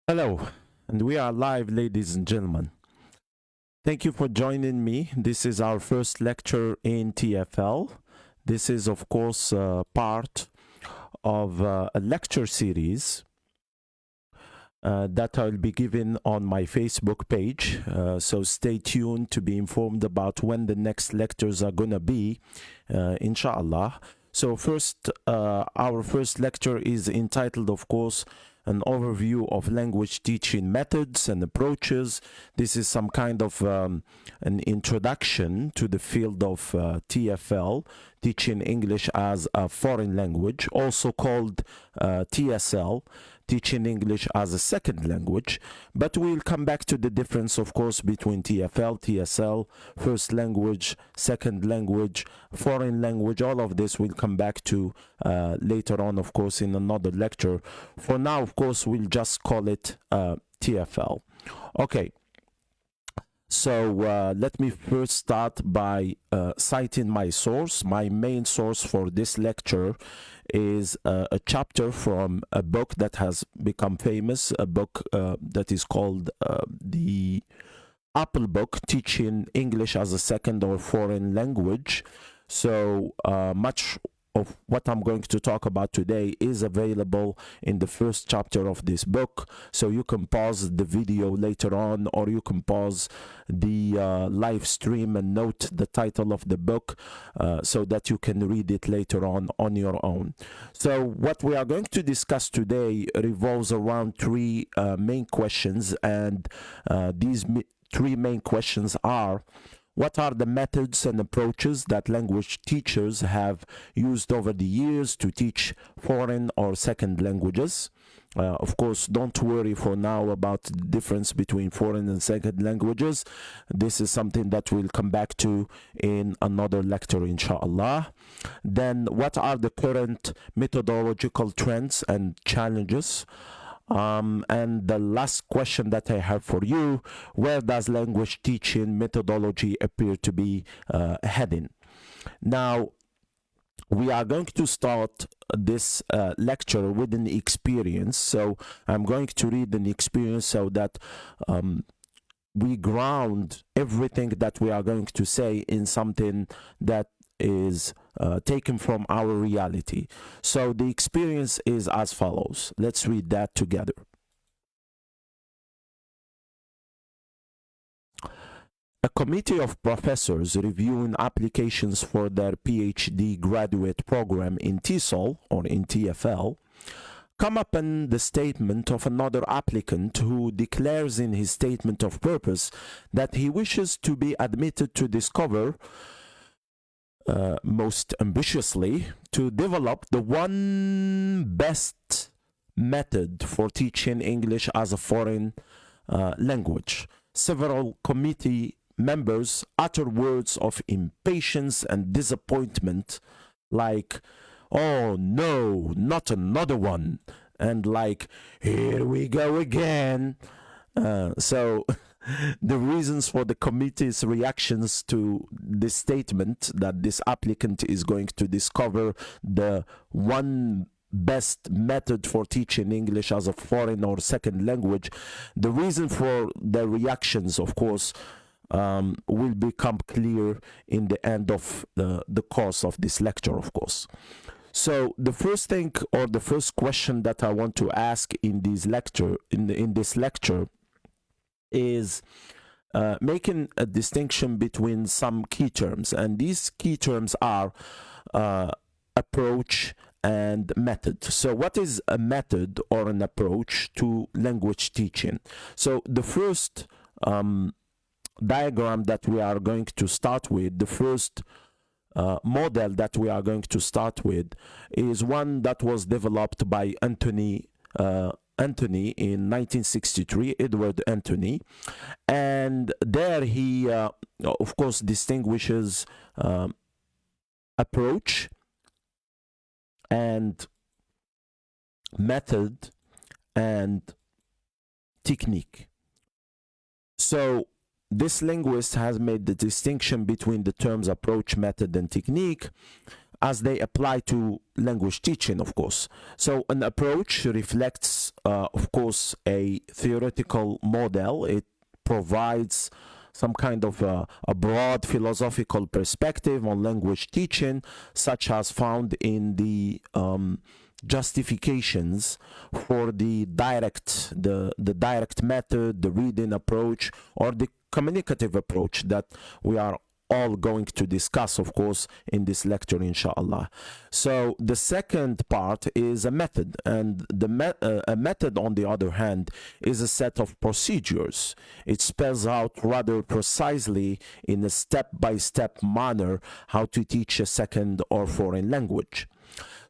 Hello, and we are live, ladies and gentlemen. Thank you for joining me. This is our first lecture in TFL. This is, of course, part of a lecture series that I'll be giving on my Facebook page. So stay tuned to be informed about when the next lectures are going to be, inshallah. So first, our first lecture is entitled, of course, an overview of language teaching methods and approaches. This is some kind of an introduction to the field of TFL, teaching English as a foreign language, also called TSL, teaching English as a second language. But we'll come back to the difference, of course, between TFL, TSL, first language, second language, foreign language. All of this we'll come back to later on, of course, in another lecture. For now, of course, we'll just call it TFL. Okay. So let me first start by citing my source. My main source for this lecture is a chapter from a book that has become famous, a book that is called the Apple book, Teaching English as a Second or Foreign Language. So much of what I'm going to talk about today is available in the first chapter of this book. So you can pause the video later on, or you can pause the live stream and note the title of the book so that you can read it later on your own. So what we are going to discuss today revolves around three main questions, and these three main questions are: what are the methods and approaches that language teachers have used over the years to teach foreign or second languages? Of course, don't worry for now about the difference between foreign and second languages. This is something that we'll come back to in another lecture, inshallah. Then, what are the current methodological trends and challenges? And the last question that I have for you: where does language teaching methodology appear to be heading? Now, we are going to start this lecture with an experience. So I'm going to read an experience so that we ground everything that we are going to say in something that is taken from our reality. So the experience is as follows. Let's read that together. A committee of professors reviewing applications for their PhD graduate program in TESOL or in TFL come upon the statement of another applicant who declares in his statement of purpose that he wishes to be admitted to discover, most ambitiously, to develop the one best method for teaching English as a foreign language. Several committee members utter words of impatience and disappointment, like, "Oh no, not another one," and like, "Here we go again." So the reasons for the committee's reactions to this statement that this applicant is going to discover the one best method for teaching English as a foreign or second language, the reason for the reactions, of course, will become clear in the end of the course of this lecture, of course. So the first thing, or the first question that I want to ask in this lecture, in this lecture, is making a distinction between some key terms, and these key terms are approach and method. So what is a method or an approach to language teaching? So the first diagram that we are going to start with, the first model that we are going to start with, is one that was developed by Anthony in 1963, Edward Anthony, and there he, of course, distinguishes approach and method and technique. So this linguist has made the distinction between the terms approach, method, and technique as they apply to language teaching, of course. So an approach reflects, of course, a theoretical model. It provides some kind of a broad philosophical perspective on language teaching, such as found in the justifications for the direct method, the reading approach, or the communicative approach that we are all going to discuss, of course, in this lecture, inshallah. So the second part is a method, and a method, on the other hand, is a set of procedures. It spells out rather precisely in a step-by-step manner how to teach a second or foreign language.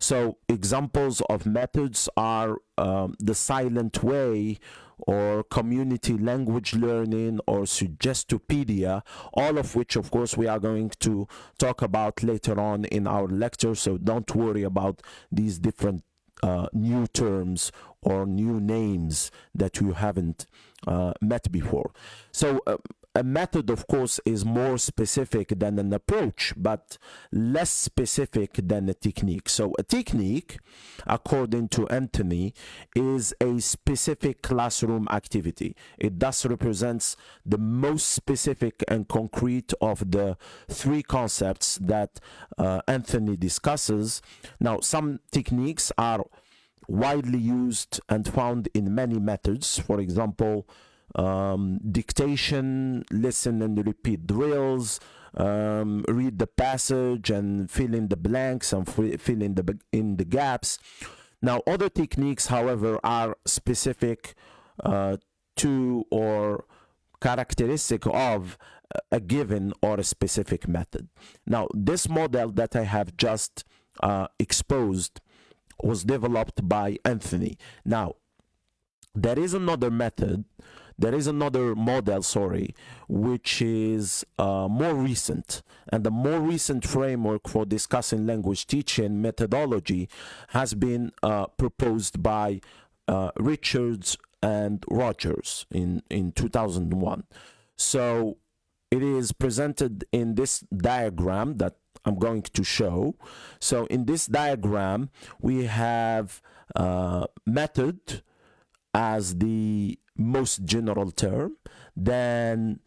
So examples of methods are the silent way, or community language learning, or Suggestopedia, all of which, of course, we are going to talk about later on in our lecture. So don't worry about these different new terms or new names that you haven't met before. So a method, of course, is more specific than an approach, but less specific than a technique. So a technique, according to Anthony, is a specific classroom activity. It thus represents the most specific and concrete of the three concepts that Anthony discusses. Now, some techniques are widely used and found in many methods. For example, dictation, listen and repeat drills, read the passage and fill in the blanks and fill in the gaps. Now, other techniques, however, are specific to or characteristic of a given or a specific method. Now, this model that I have just exposed was developed by Anthony. Now, there is another method, there is another model, which is more recent. And the more recent framework for discussing language teaching methodology has been proposed by Richards and Rogers in 2001. So it is presented in this diagram that I'm going to show. So in this diagram, we have method as the most general term. Then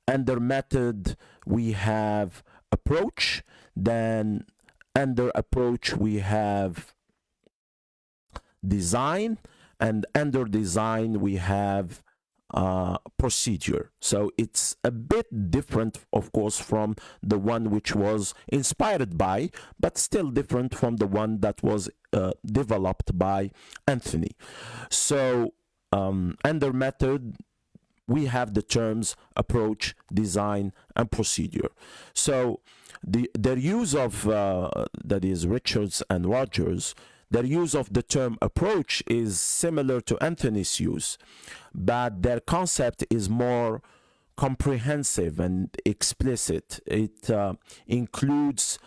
under method, we have approach. Then under approach, we have design. And under design, we have procedure. So it's a bit different, of course, from the one which was inspired by, but still different from the one that was developed by Anthony. So under method, we have the terms approach, design, and procedure. So their use of, that is Richards and Rogers, their use of the term approach is similar to Anthony's use, but their concept is more comprehensive and explicit. It includes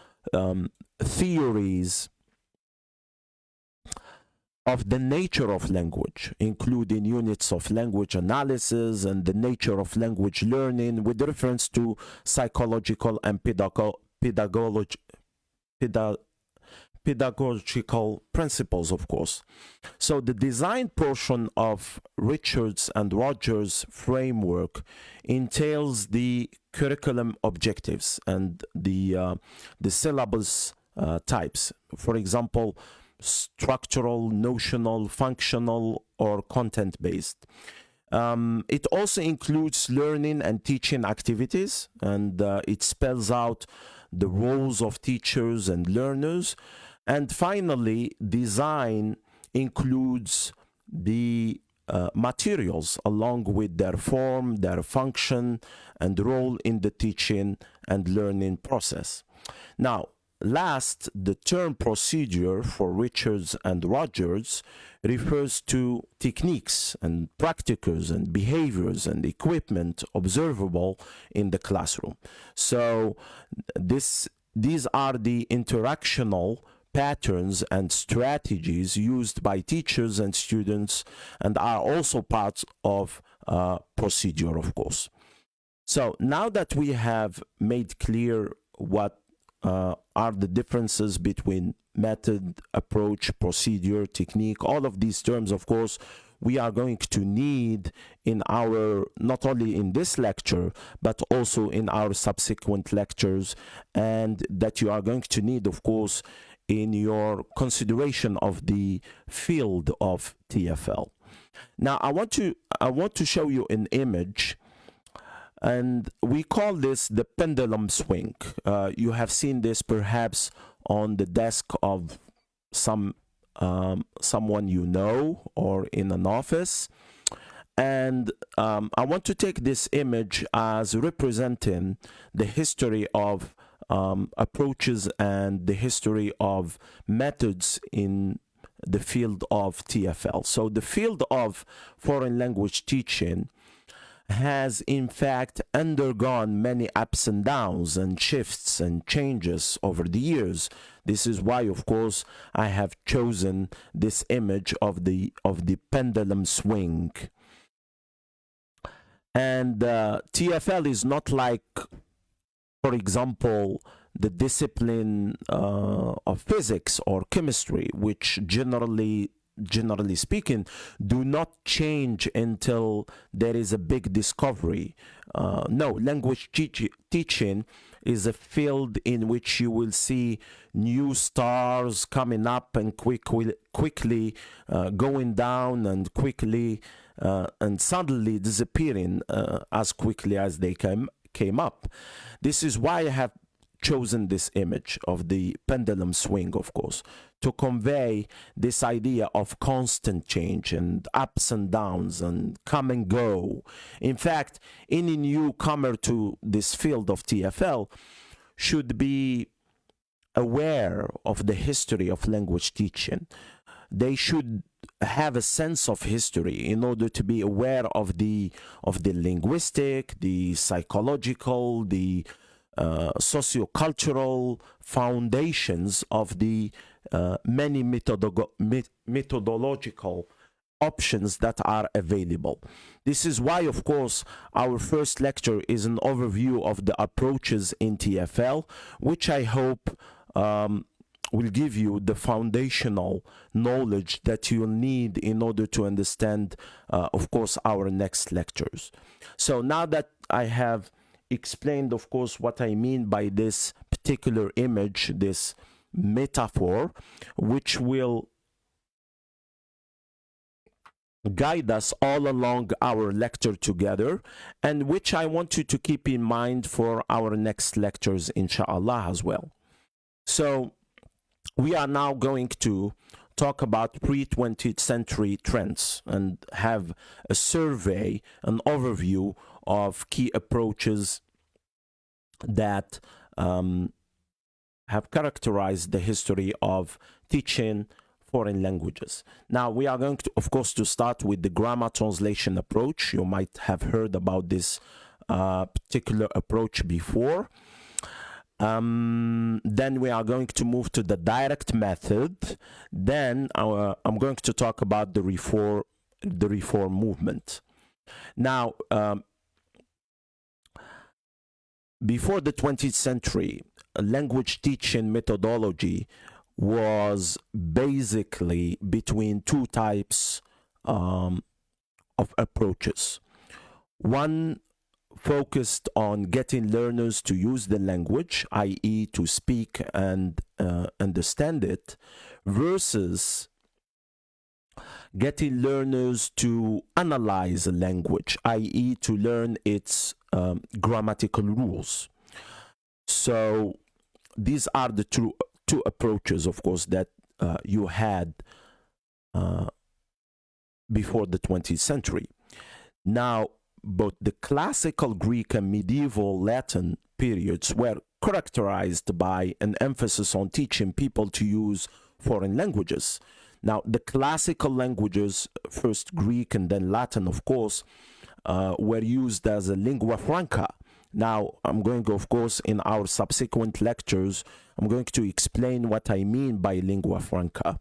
theories of the nature of language, including units of language analysis and the nature of language learning, with reference to psychological and pedagogical principles, of course. So the design portion of Richards and Rogers framework entails the curriculum objectives and the syllabus types. For example, structural, notional, functional, or content-based. It also includes learning and teaching activities, and it spells out the roles of teachers and learners. And finally, design includes the materials along with their form, their function, and role in the teaching and learning process. Now, last, the term procedure for Richards and Rogers refers to techniques and practices and behaviors and equipment observable in the classroom. So these are the interactional patterns and strategies used by teachers and students, and are also parts of procedure, of course. So now that we have made clear what are the differences between method, approach, procedure, technique. All of these terms, of course, we are going to need in our, not only in this lecture, but also in our subsequent lectures, and that you are going to need, of course, in your consideration of the field of TFL. Now, I want to show you an image, and we call this the pendulum swing. You have seen this perhaps on the desk of someone you know, or in an office. And I want to take this image as representing the history of approaches and the history of methods in the field of TFL. So the field of foreign language teaching has in fact undergone many ups and downs and shifts and changes over the years. This is why, of course, I have chosen this image of the pendulum swing. And TFL is not like, for example, the discipline of physics or chemistry, which generally speaking, do not change until there is a big discovery. No, language teaching is a field in which you will see new stars coming up and quickly going down, and quickly and suddenly disappearing as quickly as they came up. This is why I have chosen this image of the pendulum swing, of course, to convey this idea of constant change and ups and downs and come and go. In fact, any newcomer to this field of TFL should be aware of the history of language teaching. They should have a sense of history in order to be aware of the linguistic, the psychological, the sociocultural foundations of the many methodological options that are available. This is why, of course, our first lecture is an overview of the approaches in TFL, which I hope will give you the foundational knowledge that you'll need in order to understand, of course, our next lectures. So now that I have explained, of course, what I mean by this particular image, this metaphor, which will guide us all along our lecture together, and which I want you to keep in mind for our next lectures, inshallah, as well. So we are now going to talk about pre-20th century trends and have a survey, an overview of key approaches that have characterized the history of teaching foreign languages. Now, we are going to, of course, to start with the grammar translation approach. You might have heard about this particular approach before. Then we are going to move to the direct method. Then I'm going to talk about the reform movement. Now, before the 20th century, language teaching methodology was basically between two types of approaches. One focused on getting learners to use the language, i.e. to speak and understand it, versus getting learners to analyze a language, i.e. to learn its grammatical rules. So these are the two approaches, of course, that you had before the 20th century. Now, both the classical Greek and medieval Latin periods were characterized by an emphasis on teaching people to use foreign languages. Now, the classical languages, first Greek and then Latin, of course, were used as a lingua franca. Now, I'm going, of course, in our subsequent lectures, I'm going to explain what I mean by lingua franca.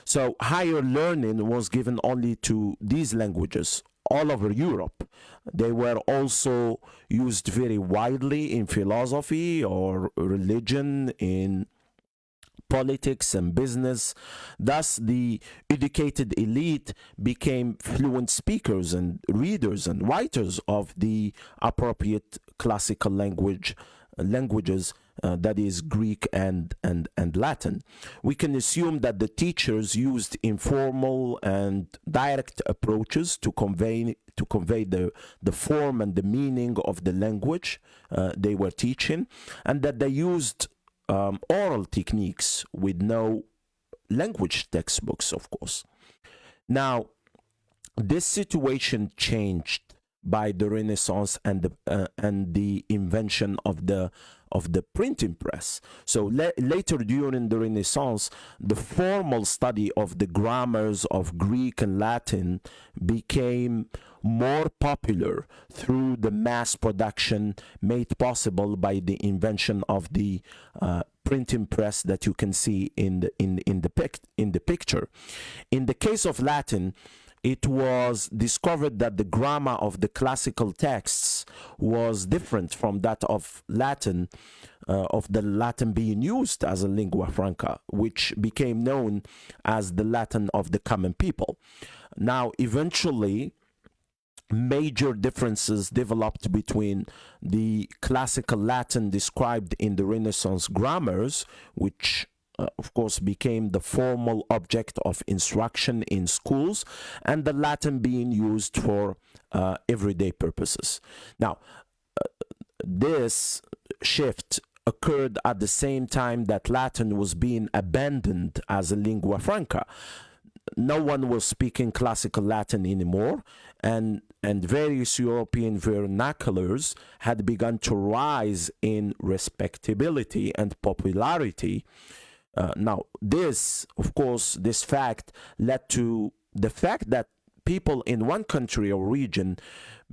So, higher learning was given only to these languages, all over Europe. They were also used very widely in philosophy or religion, in politics and business. Thus, the educated elite became fluent speakers and readers and writers of the appropriate classical languages, that is Greek and Latin. We can assume that the teachers used informal and direct approaches to convey the form and the meaning of the language they were teaching, and that they used oral techniques with no language textbooks, of course. Now, this situation changed by the Renaissance and the invention of the printing press. So later during the Renaissance, the formal study of the grammars of Greek and Latin became more popular through the mass production made possible by the invention of the printing press that you can see in the picture. In the case of Latin, it was discovered that the grammar of the classical texts was different from that of Latin, of the Latin being used as a lingua franca, which became known as the Latin of the common people. Now, eventually, major differences developed between the classical Latin described in the Renaissance grammars, which of course became the formal object of instruction in schools, and the Latin being used for everyday purposes. Now, this shift occurred at the same time that Latin was being abandoned as a lingua franca. No one was speaking classical Latin anymore, and various European vernaculars had begun to rise in respectability and popularity. Now, this, of course, this fact led to the fact that people in one country or region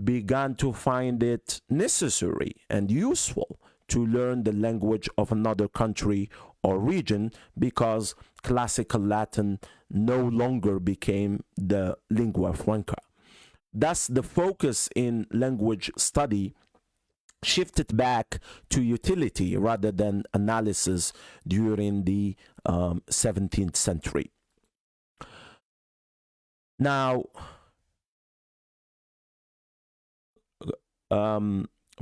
began to find it necessary and useful to learn the language of another country or region, because classical Latin no longer became the lingua franca. Thus, the focus in language study shifted back to utility rather than analysis during the 17th century. Now,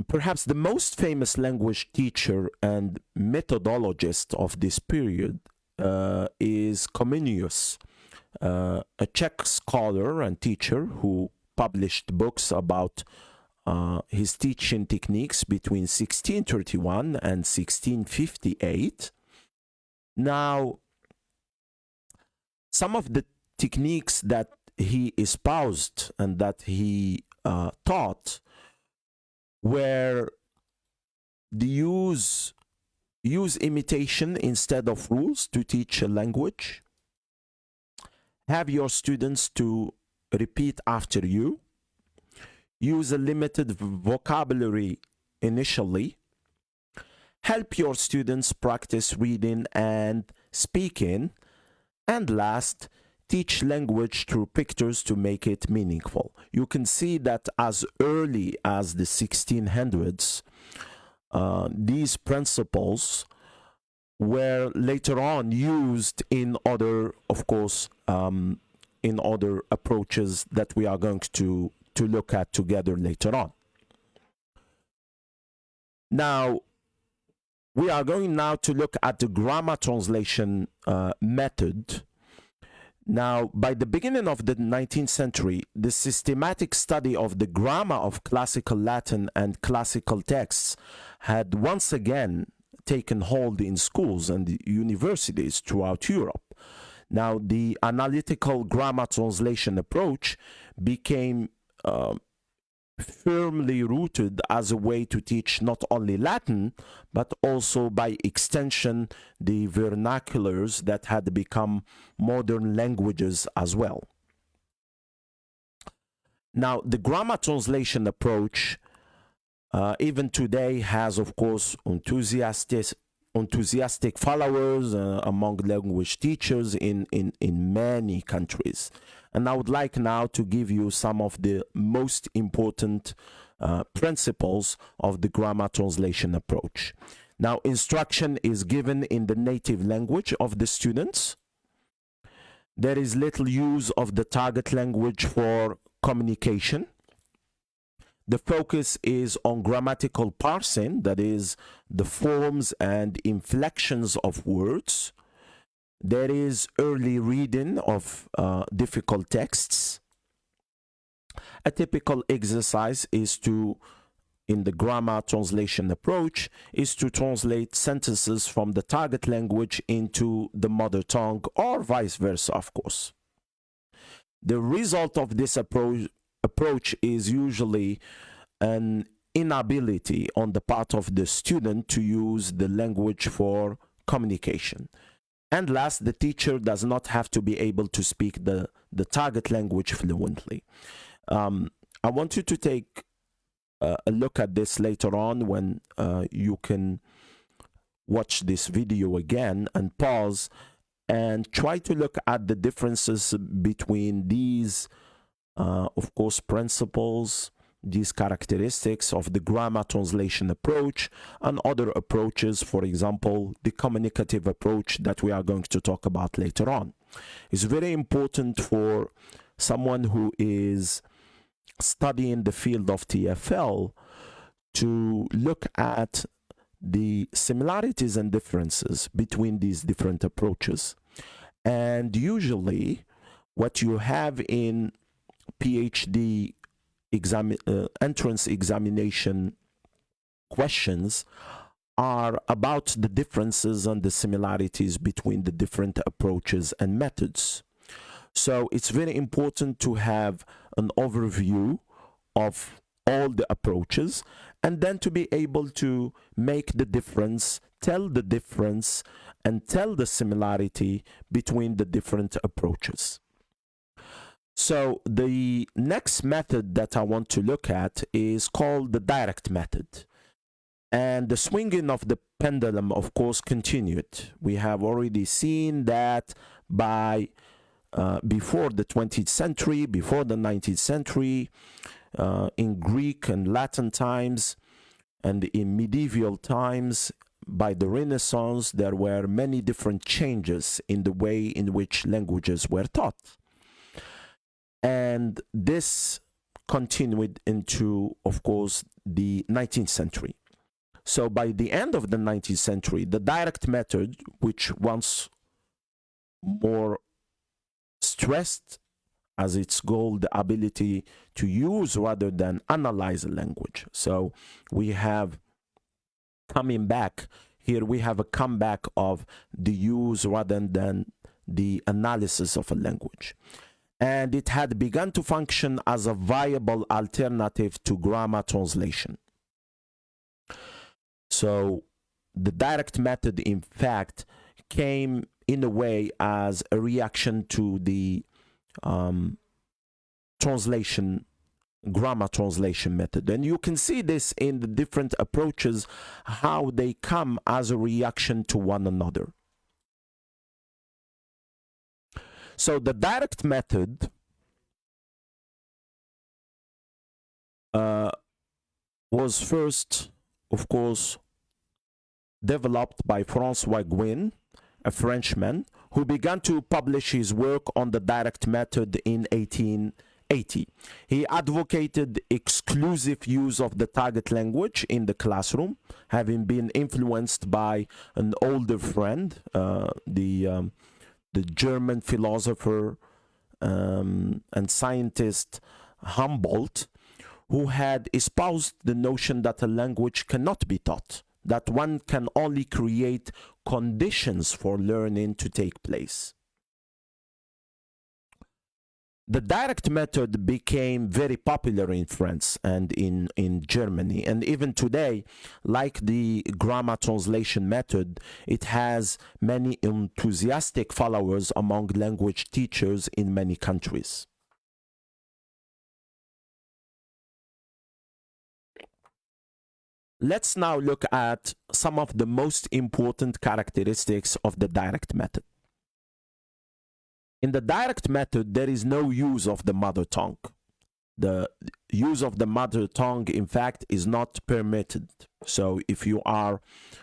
perhaps the most famous language teacher and methodologist of this period is Communicius, a Czech scholar and teacher who published books about his teaching techniques between 1631 and 1658. Now, some of the techniques that he espoused and that he taught were the use imitation instead of rules to teach a language, have your students to repeat after you, use a limited vocabulary initially, help your students practice reading and speaking, and last, teach language through pictures to make it meaningful. You can see that as early as the 1600s, these principles were later on used in other, of course, in other approaches that we are going to look at together later on. Now, we are going now to look at the grammar translation method. Now, by the beginning of the 19th century, the systematic study of the grammar of classical Latin and classical texts had once again taken hold in schools and universities throughout Europe. Now, the analytical grammar translation approach became firmly rooted as a way to teach not only Latin, but also by extension the vernaculars that had become modern languages as well. Now, the grammar translation approach even today has, of course, enthusiasts enthusiastic followers among language teachers in many countries. And I would like now to give you some of the most important principles of the grammar translation approach. Now, instruction is given in the native language of the students. There is little use of the target language for communication. The focus is on grammatical parsing, that is, the forms and inflections of words. There is early reading of difficult texts. A typical exercise is in the grammar translation approach, is to translate sentences from the target language into the mother tongue, or vice versa, of course. The result of this approach is usually an inability on the part of the student to use the language for communication. And last, the teacher does not have to be able to speak the target language fluently. I want you to take a look at this later on when you can watch this video again and pause and try to look at the differences between these, of course, principles, these characteristics of the grammar translation approach and other approaches, for example, the communicative approach that we are going to talk about later on. It's very important for someone who is studying the field of TEFL to look at the similarities and differences between these different approaches. And usually what you have in PhD entrance examination questions are about the differences and the similarities between the different approaches and methods. So it's very important to have an overview of all the approaches and then to be able to make the difference, tell the difference, and tell the similarity between the different approaches. So the next method that I want to look at is called the direct method. And the swinging of the pendulum, of course, continued. We have already seen that by before the 20th century, before the 19th century, in Greek and Latin times, and in medieval times, by the Renaissance, there were many different changes in the way in which languages were taught. And this continued into, of course, the 19th century. So by the end of the 19th century, the direct method, which once more stressed as its goal the ability to use rather than analyze a language. So we have coming back here, we have a comeback of the use rather than the analysis of a language. And it had begun to function as a viable alternative to grammar translation. So the direct method, in fact, came in a way as a reaction to the grammar translation method. And you can see this in the different approaches, how they come as a reaction to one another. So the direct method was first, of course, developed by François Guin, a Frenchman, who began to publish his work on the direct method in 1880. He advocated exclusive use of the target language in the classroom, having been influenced by an older friend, the German philosopher and scientist Humboldt, who had espoused the notion that a language cannot be taught, that one can only create conditions for learning to take place. The direct method became very popular in France and in Germany. And even today, like the grammar translation method, it has many enthusiastic followers among language teachers in many countries. Let's now look at some of the most important characteristics of the direct method. In the direct method, there is no use of the mother tongue. The use of the mother tongue, in fact, is not permitted. So if you are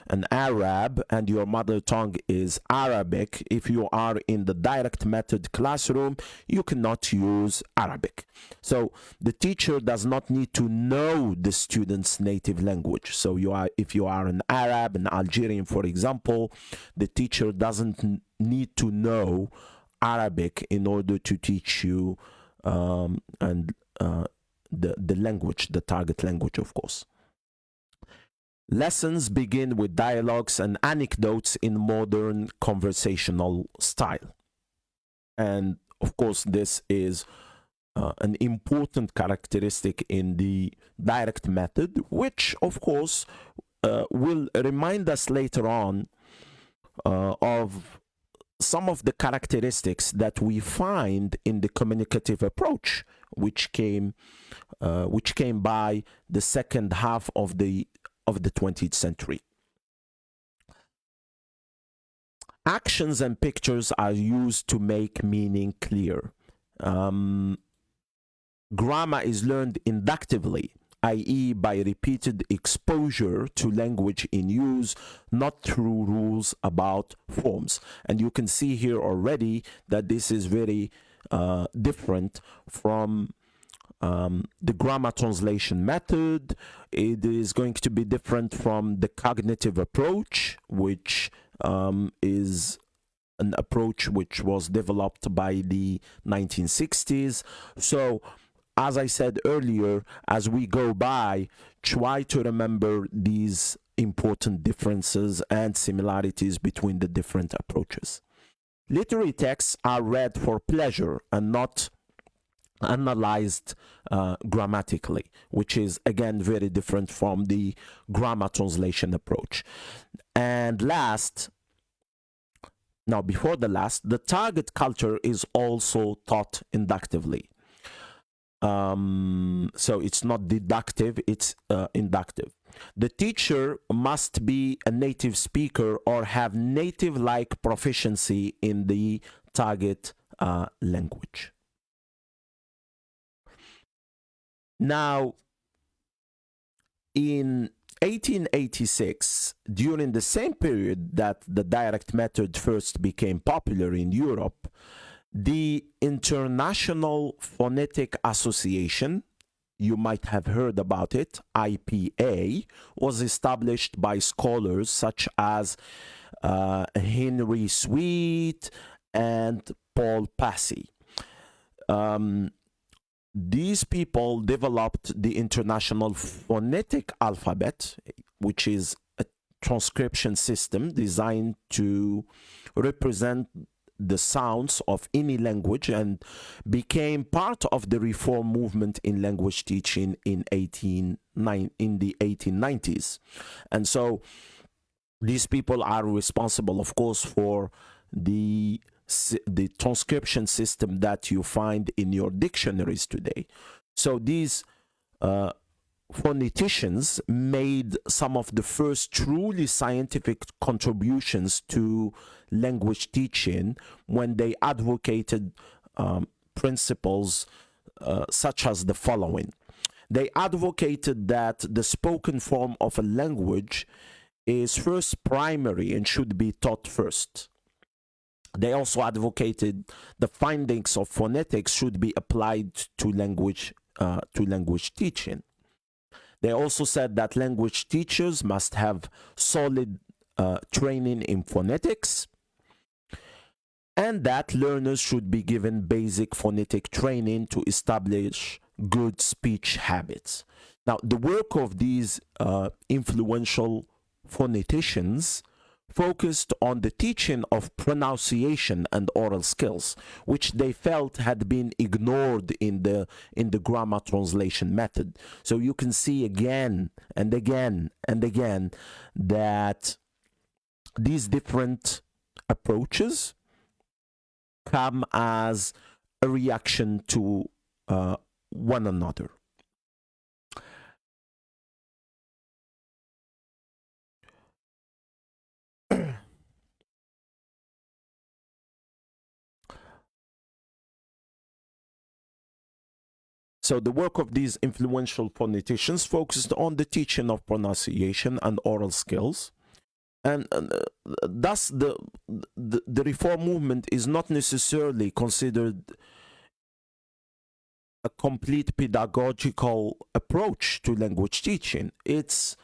an Arab and your mother tongue is Arabic, if you are in the direct method classroom, you cannot use Arabic. So the teacher does not need to know the student's native language. So if you are an Arab, an Algerian, for example, the teacher doesn't need to know Arabic in order to teach you the language, the target language, of course. Lessons begin with dialogues and anecdotes in modern conversational style. And of course, this is an important characteristic in the direct method, which of course will remind us later on of some of the characteristics that we find in the communicative approach, which came by the second half of the 20th century. Actions and pictures are used to make meaning clear. Grammar is learned inductively, i.e. by repeated exposure to language in use, not through rules about forms. And you can see here already that this is very different from the grammar translation method. It is going to be different from the cognitive approach, which is an approach which was developed by the 1960s. So as I said earlier, as we go by, try to remember these important differences and similarities between the different approaches. Literary texts are read for pleasure and not analyzed grammatically, which is again very different from the grammar translation approach. And before the last, the target culture is also taught inductively. So it's not deductive, it's inductive. The teacher must be a native speaker or have native-like proficiency in the target language. Now, in 1886, during the same period that the direct method first became popular in Europe, the International Phonetic Association, you might have heard about it, IPA, was established by scholars such as Henry Sweet and Paul Passy. These people developed the International Phonetic Alphabet, which is a transcription system designed to represent the sounds of any language, and became part of the reform movement in language teaching in the 1890s. And so these people are responsible, of course, for the transcription system that you find in your dictionaries today. So these phoneticians made some of the first truly scientific contributions to language teaching when they advocated principles such as the following. They advocated that the spoken form of a language is first primary and should be taught first. They also advocated the findings of phonetics should be applied to language teaching. They also said that language teachers must have solid training in phonetics, and that learners should be given basic phonetic training to establish good speech habits. Now, the work of these influential phoneticians focused on the teaching of pronunciation and oral skills, which they felt had been ignored in the grammar translation method. So you can see again and again and again that these different approaches come as a reaction to one another. So the work of these influential phoneticians focused on the teaching of pronunciation and oral skills. And thus the reform movement is not necessarily considered a complete pedagogical approach to language teaching. Its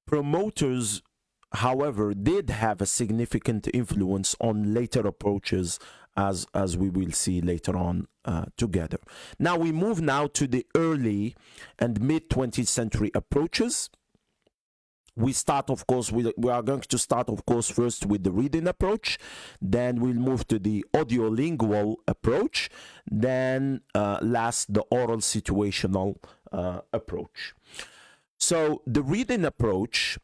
promoters, however, did have a significant influence on later approaches, as we will see later on together. Now we move now to the early and mid 20th century approaches. We start, of course, we are going to start, of course, first with the reading approach. Then we'll move to the audiolingual approach. Then last, the oral situational approach. So the reading approach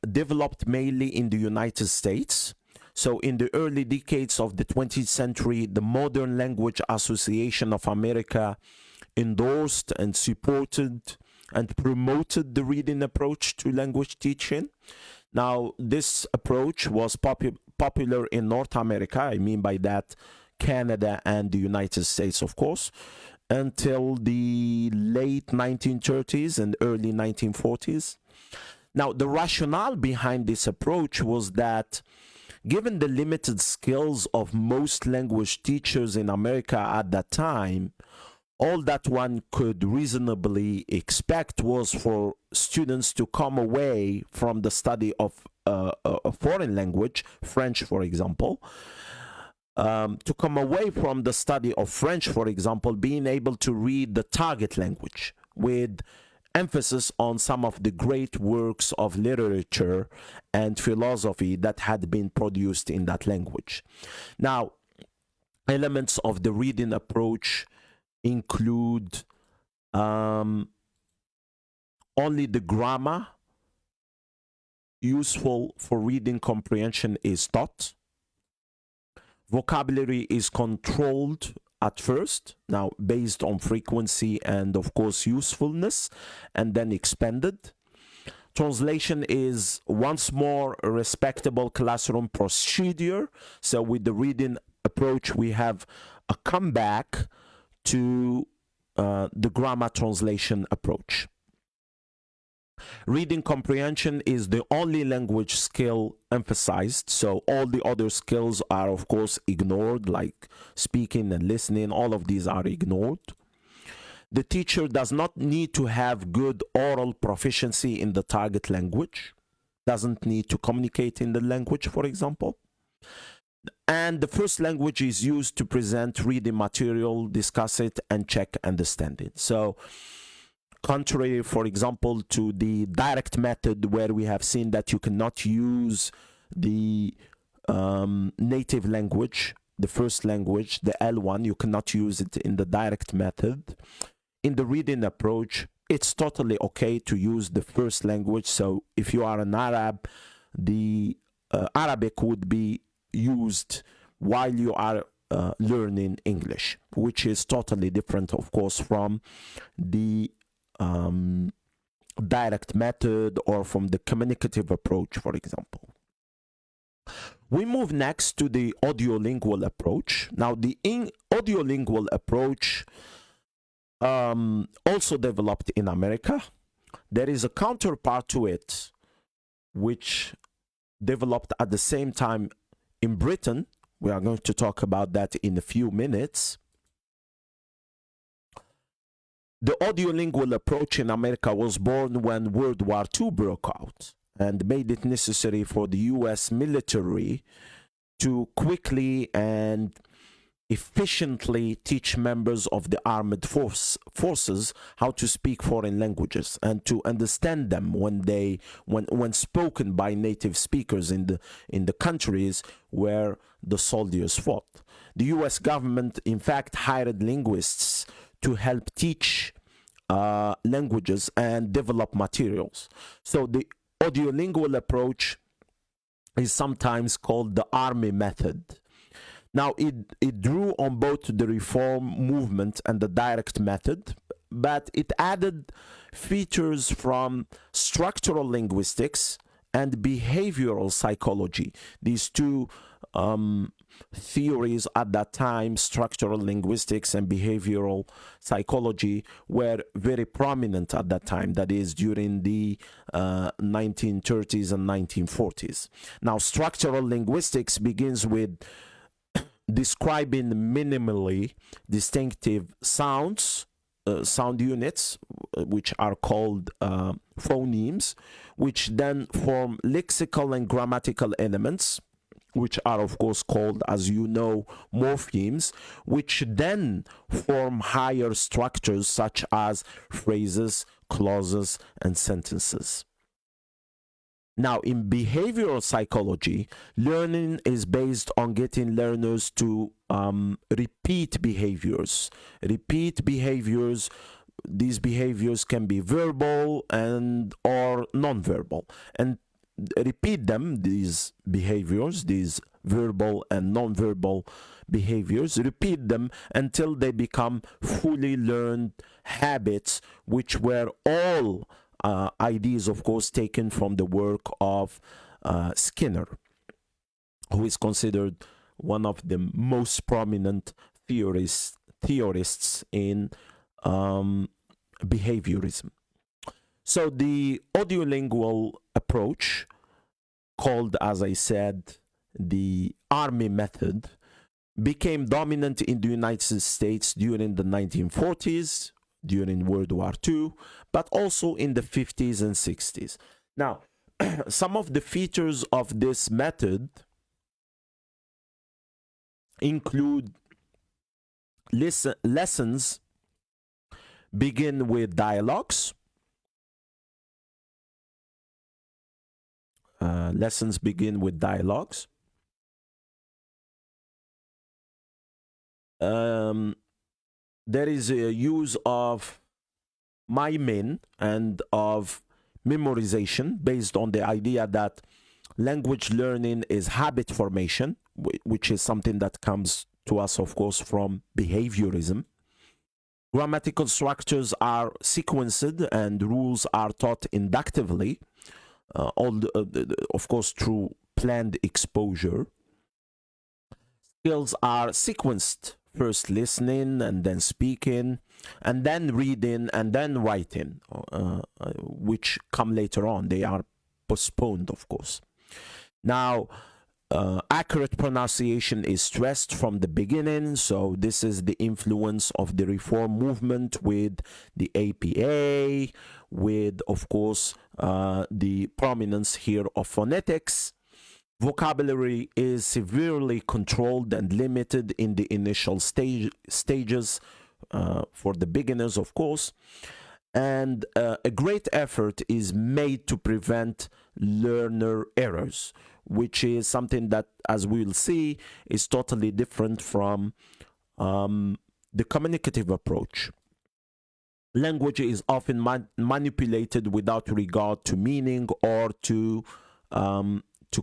developed mainly in the United States. So in the early decades of the 20th century, the Modern Language Association of America endorsed and supported and promoted the reading approach to language teaching. Now, this approach was popular in North America, I mean by that Canada and the United States, of course, until the late 1930s and early 1940s. Now, the rationale behind this approach was that given the limited skills of most language teachers in America at that time, all that one could reasonably expect was for students to come away from the study of a foreign language, French, for example, to come away from the study of French, for example, being able to read the target language with emphasis on some of the great works of literature and philosophy that had been produced in that language. Now, elements of the reading approach include only the grammar useful for reading comprehension is taught. Vocabulary is controlled at first, now based on frequency and of course usefulness, and then expanded. Translation is once more a respectable classroom procedure. So with the reading approach, we have a comeback to the grammar translation approach. Reading comprehension is the only language skill emphasized, so all the other skills are of course ignored, like speaking and listening. All of these are ignored. The teacher does not need to have good oral proficiency in the target language, doesn't need to communicate in the language, for example. And the first language is used to present reading material, discuss it, and check understanding. So contrary, for example, to the direct method where we have seen that you cannot use the native language, the first language, the L1, you cannot use it in the direct method. In the reading approach, it's totally okay to use the first language. So if you are an Arab, the Arabic would be used while you are learning English, which is totally different, of course, from the direct method or from the communicative approach, for example. We move next to the audiolingual approach. Now, the audiolingual approach also developed in America. There is a counterpart to it, which developed at the same time in Britain. We are going to talk about that in a few minutes. The audiolingual approach in America was born when World War II broke out and made it necessary for the US military to quickly and efficiently teach members of the armed forces how to speak foreign languages and to understand them when spoken by native speakers in the countries where the soldiers fought. The US government, in fact, hired linguists to help teach languages and develop materials. So the audiolingual approach is sometimes called the army method. Now, it drew on both the reform movement and the direct method, but it added features from structural linguistics and behavioral psychology. These two theories at that time, structural linguistics and behavioral psychology, were very prominent at that time, that is during the 1930s and 1940s. Now, structural linguistics begins with describing minimally distinctive sounds, sound units, which are called phonemes, which then form lexical and grammatical elements, which are of course called, as you know, morphemes, which then form higher structures such as phrases, clauses, and sentences. Now, in behavioral psychology, learning is based on getting learners to repeat behaviors. Repeat behaviors. These behaviors can be verbal and or non-verbal, and repeat them, these behaviors, these verbal and non-verbal behaviors, repeat them until they become fully learned habits, which were all ideas, of course, taken from the work of Skinner, who is considered one of the most prominent theorists in behaviorism. So the audiolingual approach, called, as I said, the Army method, became dominant in the United States during the 1940s, during World War II, but also in the 50s and 60s. Now, some of the features of this method include lessons begin with dialogues. Lessons begin with dialogues. There is a use of miming and of memorization based on the idea that language learning is habit formation, which is something that comes to us, of course, from behaviorism. Grammatical structures are sequenced and rules are taught inductively, of course, through planned exposure. Skills are sequenced, first listening and then speaking and then reading and then writing, which come later on. They are postponed, of course. Now, accurate pronunciation is stressed from the beginning, so this is the influence of the reform movement with the APA, with, of course, the prominence here of phonetics. Vocabulary is severely controlled and limited in the initial stages for the beginners, of course. And a great effort is made to prevent learner errors, which is something that, as we'll see, is totally different from the communicative approach. Language is often manipulated without regard to meaning or to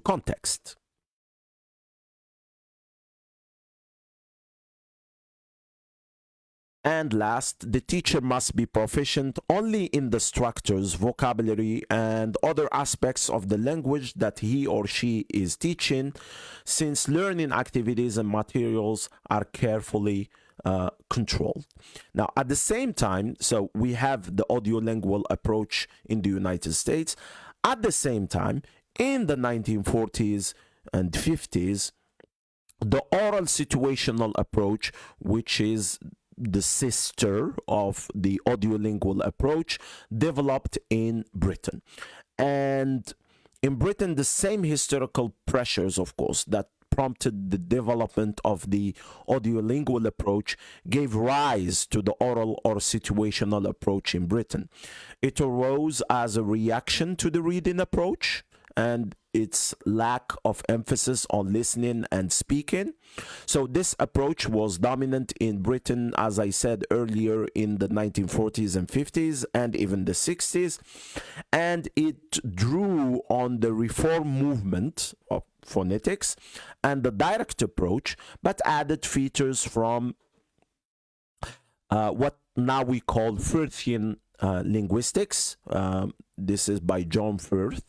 context. And last, the teacher must be proficient only in the structures, vocabulary, and other aspects of the language that he or she is teaching, since learning activities and materials are carefully controlled. Now, at the same time, so we have the audiolingual approach in the United States. At the same time, in the 1940s and 50s, the oral situational approach, which is the sister of the audiolingual approach, developed in Britain. And in Britain, the same historical pressures, of course, that prompted the development of the audiolingual approach gave rise to the oral or situational approach in Britain. It arose as a reaction to the reading approach and its lack of emphasis on listening and speaking. So this approach was dominant in Britain, as I said earlier, in the 1940s and 50s and even the 60s. And it drew on the reform movement of phonetics and the direct approach, but added features from what now we call Firthian linguistics. This is by John Firth.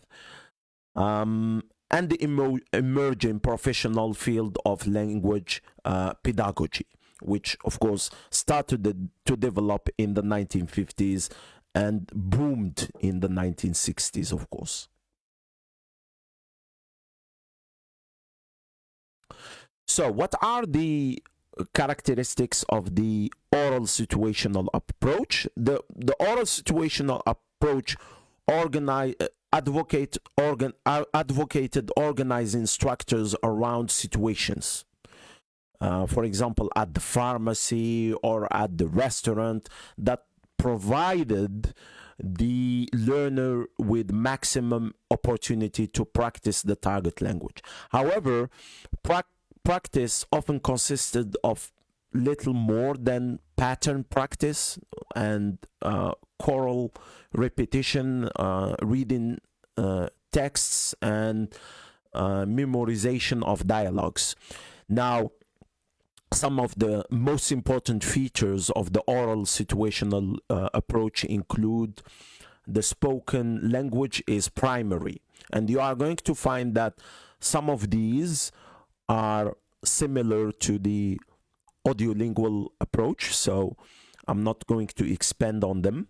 and the emerging professional field of language pedagogy, which of course started to develop in the 1950s and boomed in the 1960s, of course. So what are the characteristics of the oral situational approach? The oral situational approach advocated organizing structures around situations. For example, at the pharmacy or at the restaurant, that provided the learner with maximum opportunity to practice the target language. However, practice often consisted of little more than pattern practice and choral repetition, reading texts, and memorization of dialogues. Now, some of the most important features of the oral situational approach include the spoken language is primary, and you are going to find that some of these are similar to the audiolingual approach, so I'm not going to expand on them.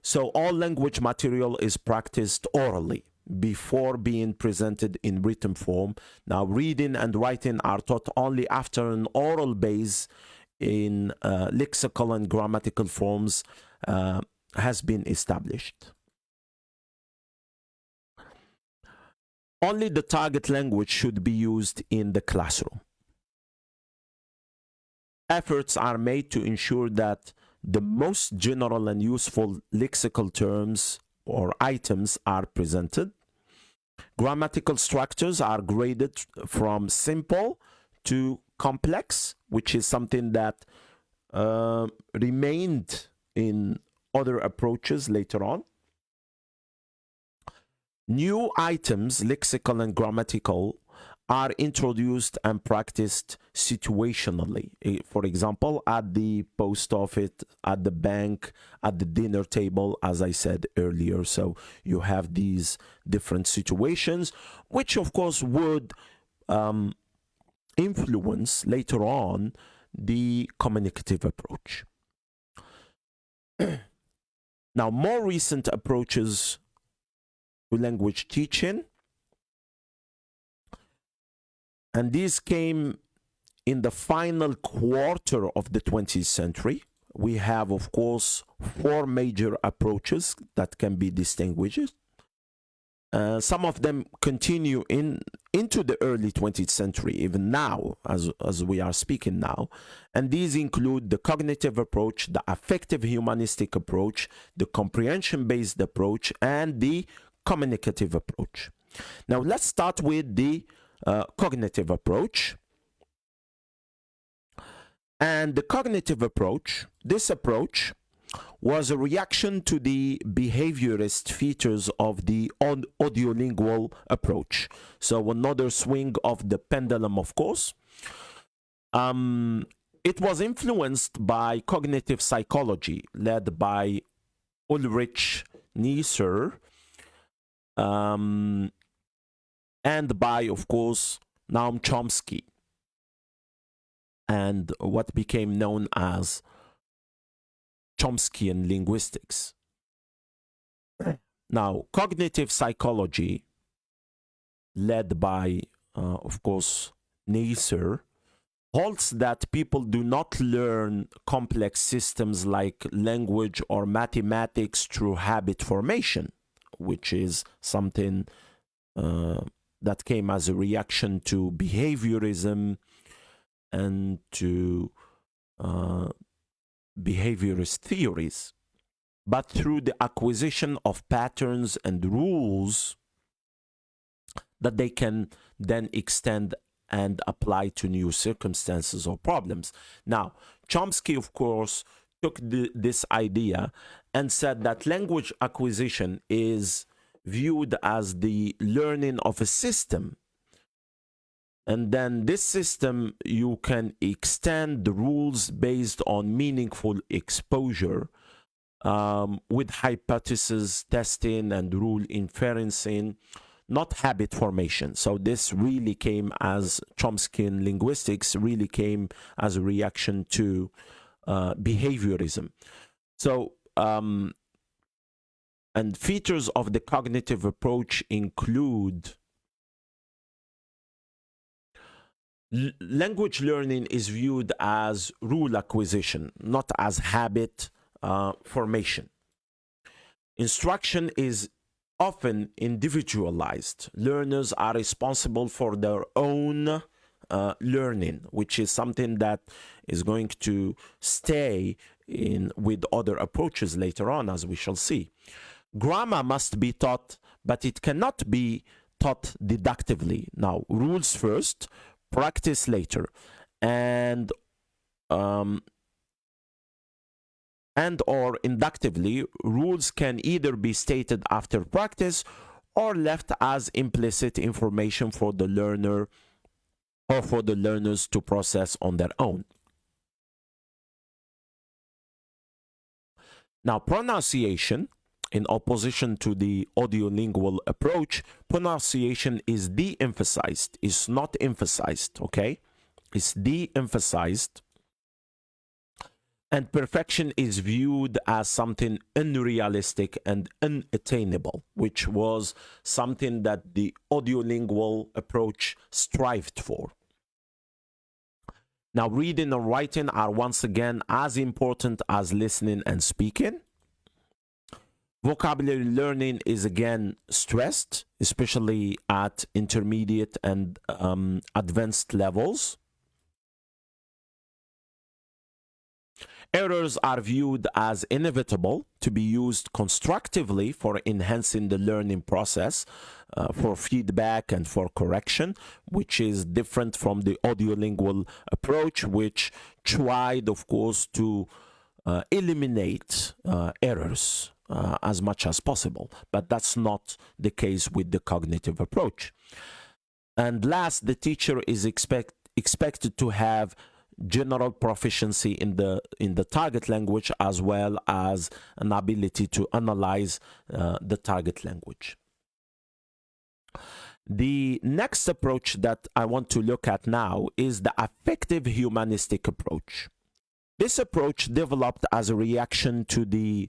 So all language material is practiced orally before being presented in written form. Now, reading and writing are taught only after an oral base in lexical and grammatical forms has been established. Only the target language should be used in the classroom. Efforts are made to ensure that the most general and useful lexical terms or items are presented. Grammatical structures are graded from simple to complex, which is something that remained in other approaches later on. New items, lexical and grammatical, are introduced and practiced situationally. For example, at the post office, at the bank, at the dinner table, as I said earlier. So you have these different situations, which of course would influence later on the communicative approach. Now, more recent approaches to language teaching, and these came in the final quarter of the 20th century. We have, of course, 4 major approaches that can be distinguished. Some of them continue into the early 20th century, even now, as we are speaking now. And these include the cognitive approach, the affective humanistic approach, the comprehension-based approach, and the communicative approach. Now, let's start with the cognitive approach. And the cognitive approach, this approach was a reaction to the behaviorist features of the audiolingual approach. So another swing of the pendulum, of course. It was influenced by cognitive psychology led by Ulrich Neisser, and by, of course, Noam Chomsky, and what became known as Chomskyan linguistics. Now, cognitive psychology, led by, of course, Neisser, holds that people do not learn complex systems like language or mathematics through habit formation, which is something that came as a reaction to behaviorism and to behaviorist theories, but through the acquisition of patterns and rules that they can then extend and apply to new circumstances or problems. Now, Chomsky, of course, took this idea and said that language acquisition is viewed as the learning of a system. And then this system, you can extend the rules based on meaningful exposure with hypothesis testing and rule inferencing, not habit formation. So this really came as Chomsky linguistics really came as a reaction to behaviorism. So and features of the cognitive approach include language learning is viewed as rule acquisition, not as habit formation. Instruction is often individualized. Learners are responsible for their own learning, which is something that is going to stay in with other approaches later on, as we shall see. Grammar must be taught, but it cannot be taught deductively. Now, rules first, practice later, and or inductively. Rules can either be stated after practice or left as implicit information for the learner or for the learners to process on their own. Now, pronunciation, in opposition to the audiolingual approach, pronunciation is de-emphasized, is not emphasized, okay? It's de-emphasized. And perfection is viewed as something unrealistic and unattainable, which was something that the audiolingual approach strived for. Now, reading and writing are once again as important as listening and speaking. Vocabulary learning is again stressed, especially at intermediate and advanced levels. Errors are viewed as inevitable, to be used constructively for enhancing the learning process, for feedback and for correction, which is different from the audiolingual approach, which tried, of course, to eliminate errors as much as possible. But that's not the case with the cognitive approach. And last, the teacher is expected to have general proficiency in the target language, as well as an ability to analyze the target language. The next approach that I want to look at now is the affective humanistic approach. This approach developed as a reaction to the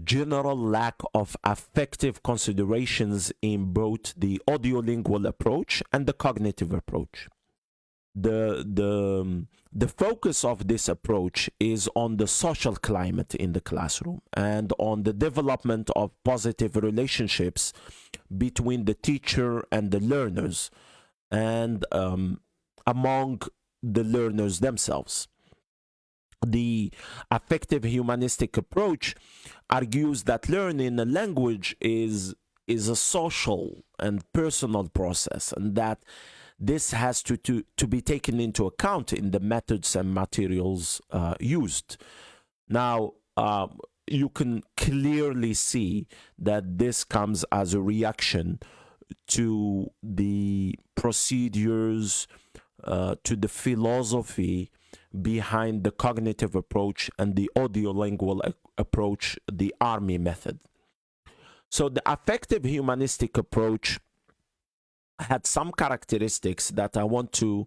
general lack of affective considerations in both the audiolingual approach and the cognitive approach. The focus of this approach is on the social climate in the classroom and on the development of positive relationships between the teacher and the learners and among the learners themselves. The affective humanistic approach argues that learning a language is a social and personal process, and that this has to be taken into account in the methods and materials used. Now, you can clearly see that this comes as a reaction to the procedures, to the philosophy behind the cognitive approach and the audiolingual approach, the army method. So the affective humanistic approach had some characteristics that I want to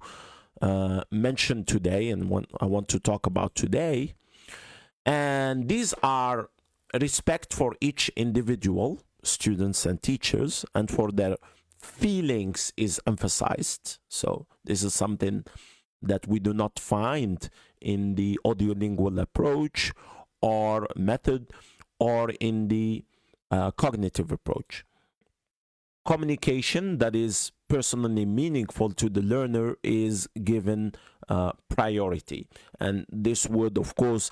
mention today and I want to talk about today. And these are respect for each individual, students and teachers, and for their feelings is emphasized. So this is something that we do not find in the audiolingual approach or method or in the cognitive approach. Communication that is personally meaningful to the learner is given priority, and this would of course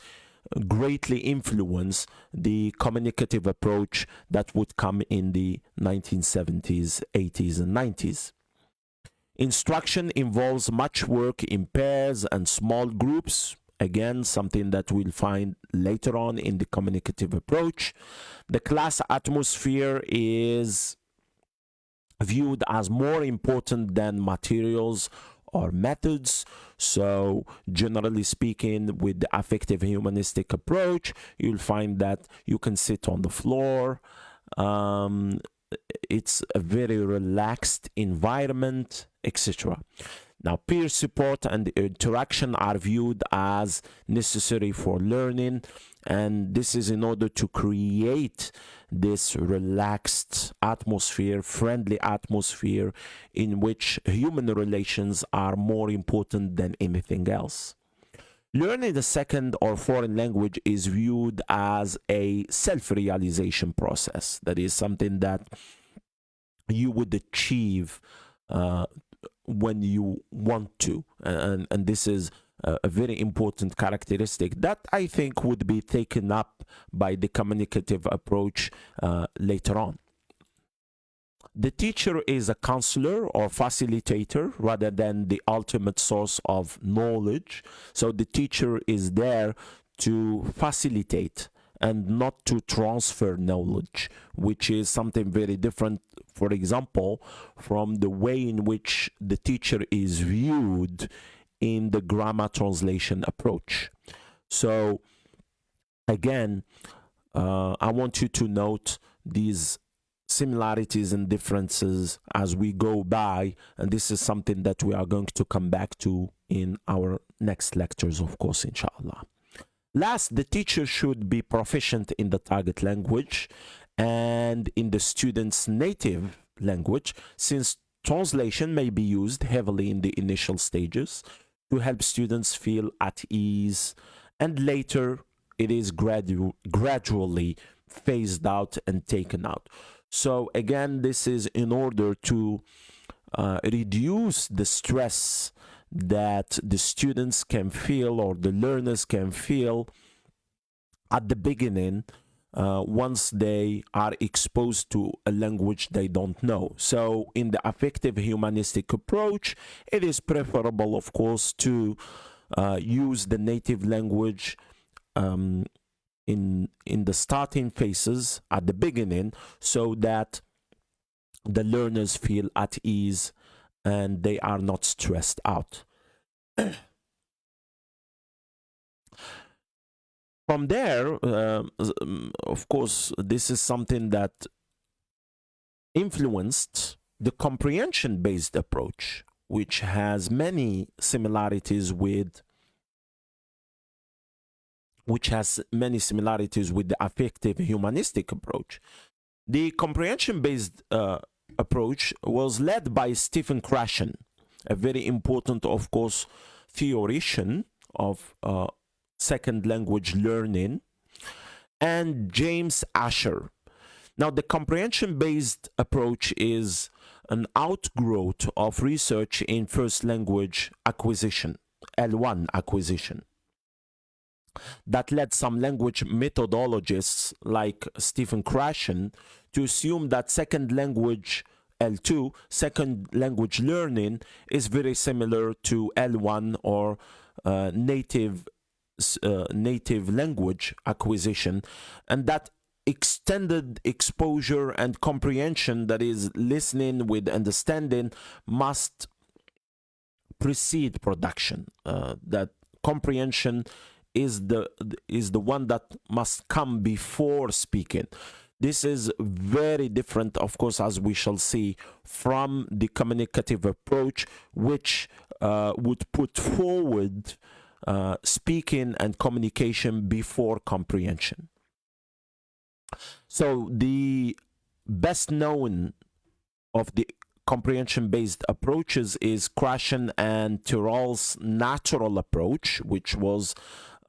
greatly influence the communicative approach that would come in the 1970s, 80s and 90s. Instruction involves much work in pairs and small groups. Again, something that we'll find later on in the communicative approach. The class atmosphere is viewed as more important than materials or methods. So generally speaking, with the affective humanistic approach, you'll find that you can sit on the floor It's a very relaxed environment, etc. Now, peer support and interaction are viewed as necessary for learning, and this is in order to create this relaxed atmosphere, friendly atmosphere, in which human relations are more important than anything else. Learning a second or foreign language is viewed as a self-realization process. That is something that you would achieve when you want to, and this is a very important characteristic that I think would be taken up by the communicative approach later on. The teacher is a counselor or facilitator rather than the ultimate source of knowledge. So the teacher is there to facilitate and not to transfer knowledge, which is something very different, for example, from the way in which the teacher is viewed in the grammar translation approach. So again, I want you to note these similarities and differences as we go by, and this is something that we are going to come back to in our next lectures, of course, inshallah. Last, the teacher should be proficient in the target language and in the student's native language, since translation may be used heavily in the initial stages to help students feel at ease, and later it is gradually phased out and taken out. So again, this is in order to reduce the stress that the students can feel or the learners can feel at the beginning once they are exposed to a language they don't know. So in the affective humanistic approach, it is preferable, of course, to use the native language in the starting phases at the beginning, so that the learners feel at ease and they are not stressed out. From there, of course, this is something that influenced the comprehension-based approach, which has many similarities with the affective humanistic approach. The comprehension-based approach was led by Stephen Krashen, a very important, of course, theoretician of second language learning, and James Asher. Now, the comprehension-based approach is an outgrowth of research in first language acquisition, L1 acquisition, that led some language methodologists like Stephen Krashen to assume that second language L2, second language learning, is very similar to L1 or native language acquisition, and that extended exposure and comprehension, that is listening with understanding, must precede production. That comprehension is the one that must come before speaking. This is very different, of course, as we shall see, from the communicative approach, which would put forward speaking and communication before comprehension. So the best known of the comprehension-based approaches is Krashen and Tyrrell's natural approach, which was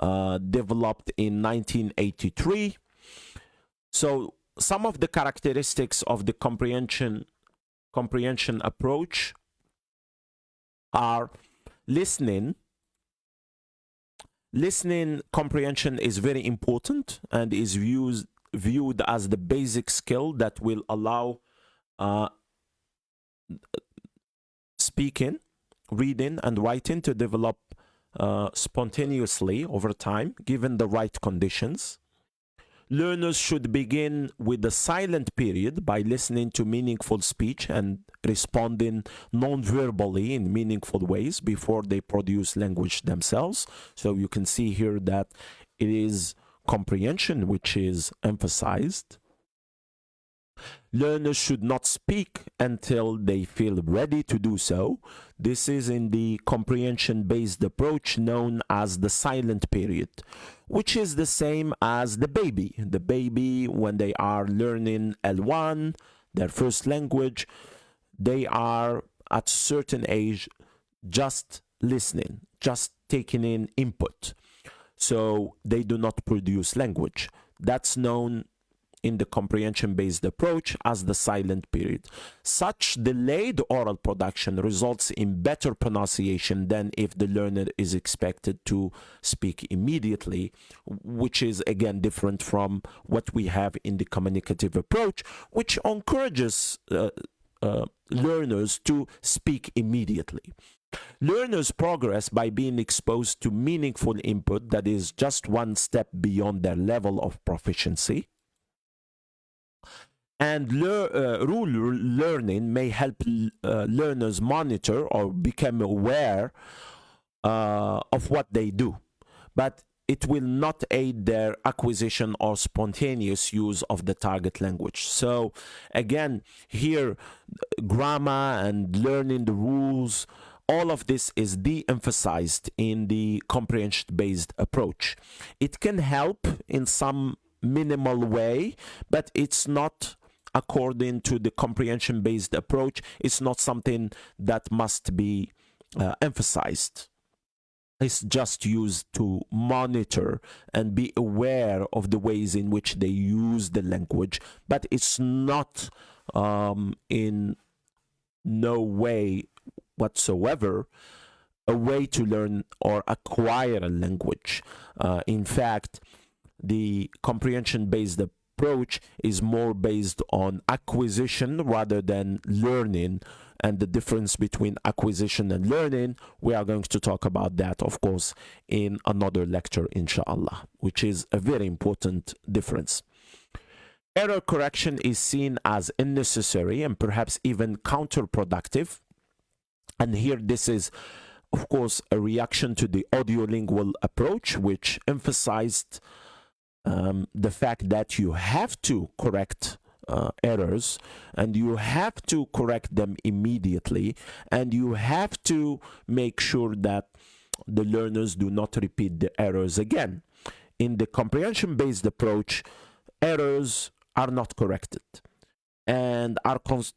developed in 1983. So some of the characteristics of the comprehension approach are listening. Listening comprehension is very important and is viewed as the basic skill that will allow speaking, reading, and writing to develop spontaneously over time, given the right conditions. Learners should begin with the silent period by listening to meaningful speech and responding non-verbally in meaningful ways before they produce language themselves. So you can see here that it is comprehension which is emphasized. Learners should not speak until they feel ready to do so. This is in the comprehension-based approach known as the silent period, which is the same as the baby. The baby, when they are learning L1, their first language, they are at a certain age just listening, just taking in input. So they do not produce language. That's known in the comprehension-based approach as the silent period. Such delayed oral production results in better pronunciation than if the learner is expected to speak immediately, which is again different from what we have in the communicative approach, which encourages learners to speak immediately. Learners progress by being exposed to meaningful input that is just one step beyond their level of proficiency. And rule learning may help learners monitor or become aware of what they do, but it will not aid their acquisition or spontaneous use of the target language. So again, here, grammar and learning the rules, all of this is de-emphasized in the comprehension-based approach. It can help in some minimal way, but it's not, according to the comprehension-based approach, it's not something that must be emphasized. It's just used to monitor and be aware of the ways in which they use the language, but it's not in no way whatsoever a way to learn or acquire a language. In fact, the comprehension-based approach is more based on acquisition rather than learning. And the difference between acquisition and learning, we are going to talk about that, of course, in another lecture, inshallah, which is a very important difference. Error correction is seen as unnecessary and perhaps even counterproductive. And here this is, of course, a reaction to the audiolingual approach, which emphasized the fact that you have to correct errors, and you have to correct them immediately, and you have to make sure that the learners do not repeat the errors again. In the comprehension-based approach, errors are not corrected, and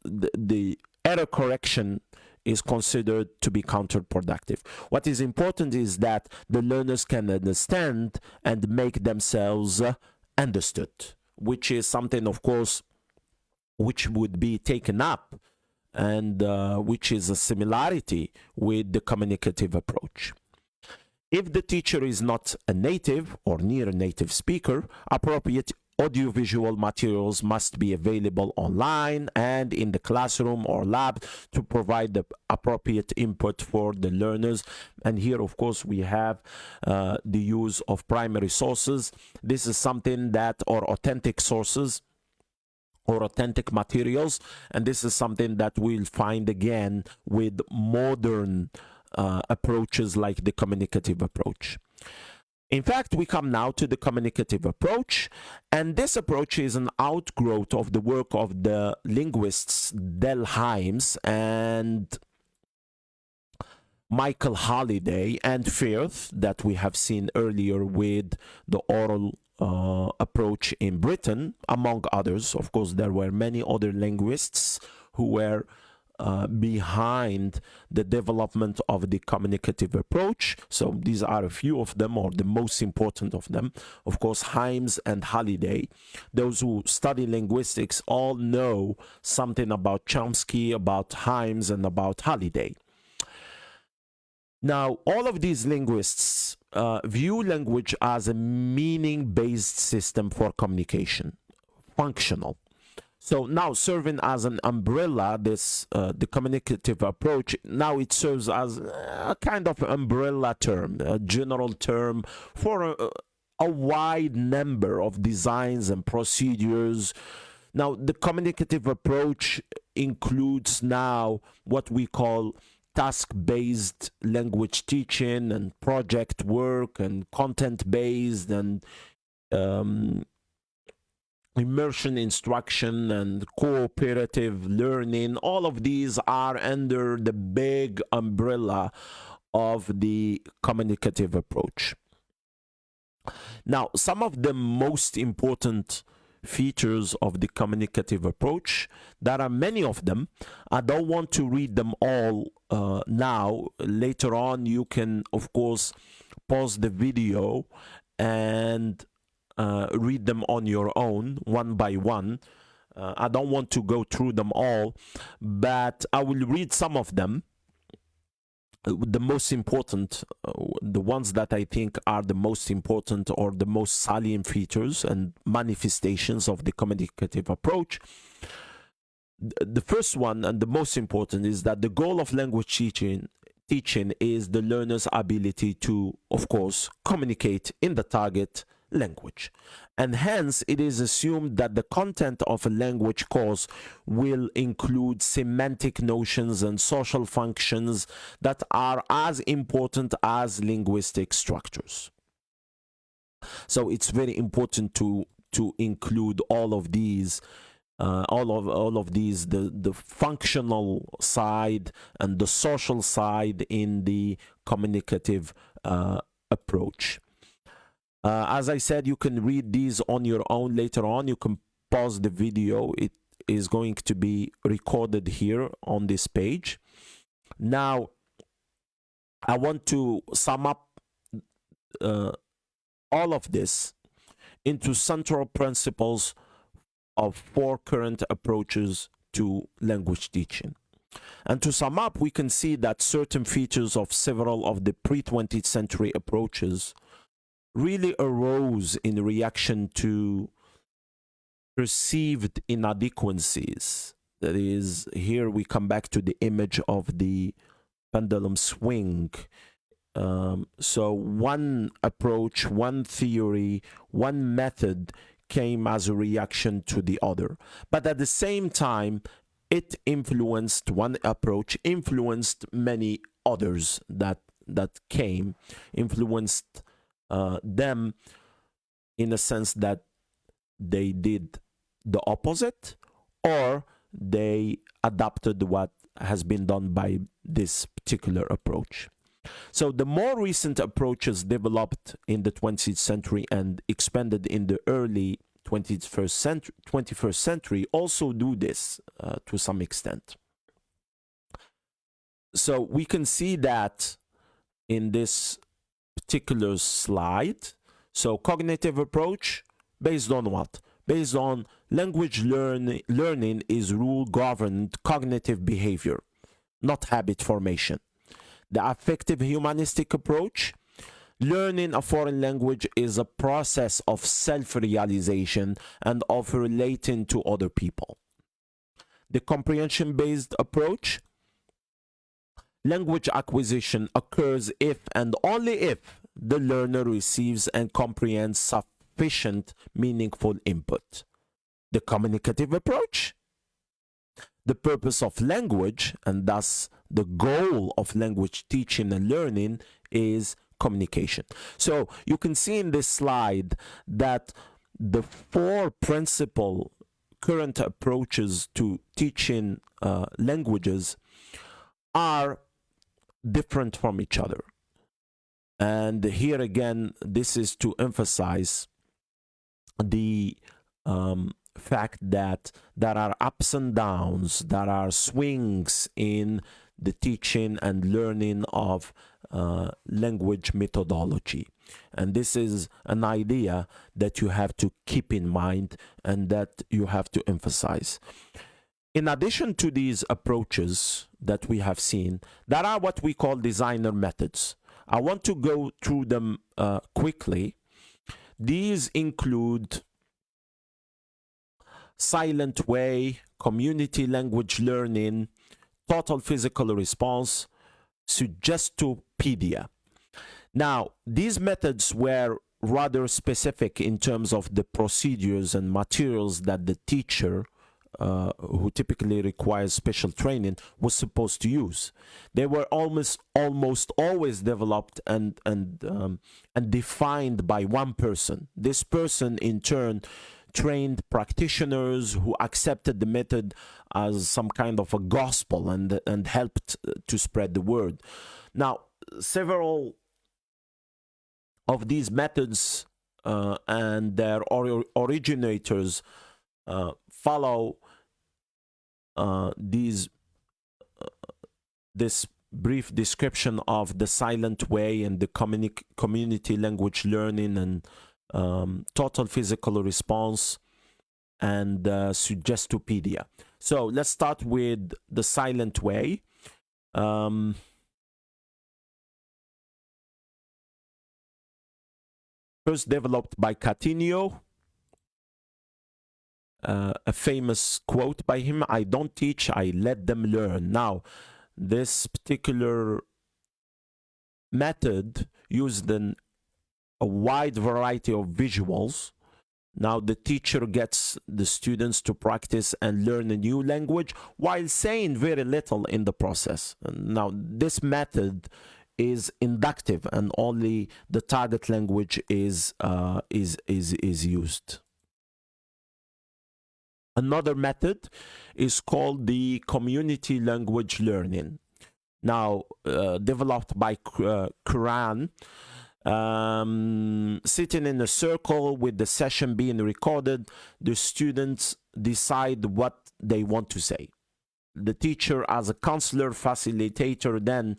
the error correction is considered to be counterproductive. What is important is that the learners can understand and make themselves understood, which is something, of course, which would be taken up and which is a similarity with the communicative approach. If the teacher is not a native or near a native speaker, appropriate audiovisual materials must be available online and in the classroom or lab to provide the appropriate input for the learners. And here, of course, we have the use of primary sources. This is something that, or authentic sources, or authentic materials, and this is something that we'll find again with modern approaches like the communicative approach. In fact, we come now to the communicative approach, and this approach is an outgrowth of the work of the linguists Del Hymes and Michael Holliday and Firth that we have seen earlier with the oral approach in Britain, among others. Of course, there were many other linguists who were behind the development of the communicative approach. So these are a few of them, or the most important of them. Of course, Hymes and Holliday. Those who study linguistics all know something about Chomsky, about Hymes, and about Holliday. Now, all of these linguists view language as a meaning-based system for communication, functional. So now, serving as an umbrella, this the communicative approach, now it serves as a kind of umbrella term, a general term for a wide number of designs and procedures. Now, the communicative approach includes now what we call task-based language teaching and project work and content-based and immersion instruction and cooperative learning, all of these are under the big umbrella of the communicative approach. Now, some of the most important features of the communicative approach, there are many of them. I don't want to read them all now. Later on, you can, of course, pause the video and read them on your own, one by one. I don't want to go through them all, but I will read some of them. The most important, the ones that I think are the most important or the most salient features and manifestations of the communicative approach. The first one and the most important is that the goal of language teaching is the learner's ability to, of course, communicate in the target language. And hence, it is assumed that the content of a language course will include semantic notions and social functions that are as important as linguistic structures. So it's very important to include all of these, the functional side and the social side in the communicative approach. As I said, you can read these on your own later on. You can pause the video. It is going to be recorded here on this page. Now, I want to sum up all of this into central principles of 4 current approaches to language teaching. And to sum up, we can see that certain features of several of the pre-20th century approaches really arose in reaction to perceived inadequacies. That is, here we come back to the image of the pendulum swing. So one approach, one theory, one method came as a reaction to the other. But at the same time, it influenced, one approach influenced many others that came, influenced them in a sense that they did the opposite, or they adopted what has been done by this particular approach. So the more recent approaches developed in the 20th century and expanded in the early 21st century also do this to some extent. So we can see that in this particular slide. So cognitive approach, based on what? Based on language learning is rule-governed cognitive behavior, not habit formation. The affective humanistic approach, learning a foreign language is a process of self-realization and of relating to other people. The comprehension-based approach, language acquisition occurs if and only if the learner receives and comprehends sufficient meaningful input. The communicative approach, the purpose of language, and thus the goal of language teaching and learning, is communication. So you can see in this slide that the 4 principal current approaches to teaching languages are different from each other. And here again, this is to emphasize the fact that there are ups and downs, there are swings in the teaching and learning of language methodology. And this is an idea that you have to keep in mind and that you have to emphasize. In addition to these approaches that we have seen, there are what we call designer methods. I want to go through them quickly. These include silent way, community language learning, total physical response, suggestopedia. Now, these methods were rather specific in terms of the procedures and materials that the teacher, who typically requires special training, was supposed to use. They were almost always developed and defined by one person. This person, in turn, trained practitioners who accepted the method as some kind of a gospel and helped to spread the word. Now, several of these methods and their originators follow this brief description of the silent way and the community language learning and total physical response and Suggestopedia. So let's start with the silent way. First developed by Coutinho. A famous quote by him: "I don't teach, I let them learn." Now, this particular method used a wide variety of visuals. Now, the teacher gets the students to practice and learn a new language while saying very little in the process. Now, this method is inductive, and only the target language is used. Another method is called the community language learning. Now, developed by Quran, sitting in a circle with the session being recorded, the students decide what they want to say. The teacher, as a counselor facilitator, then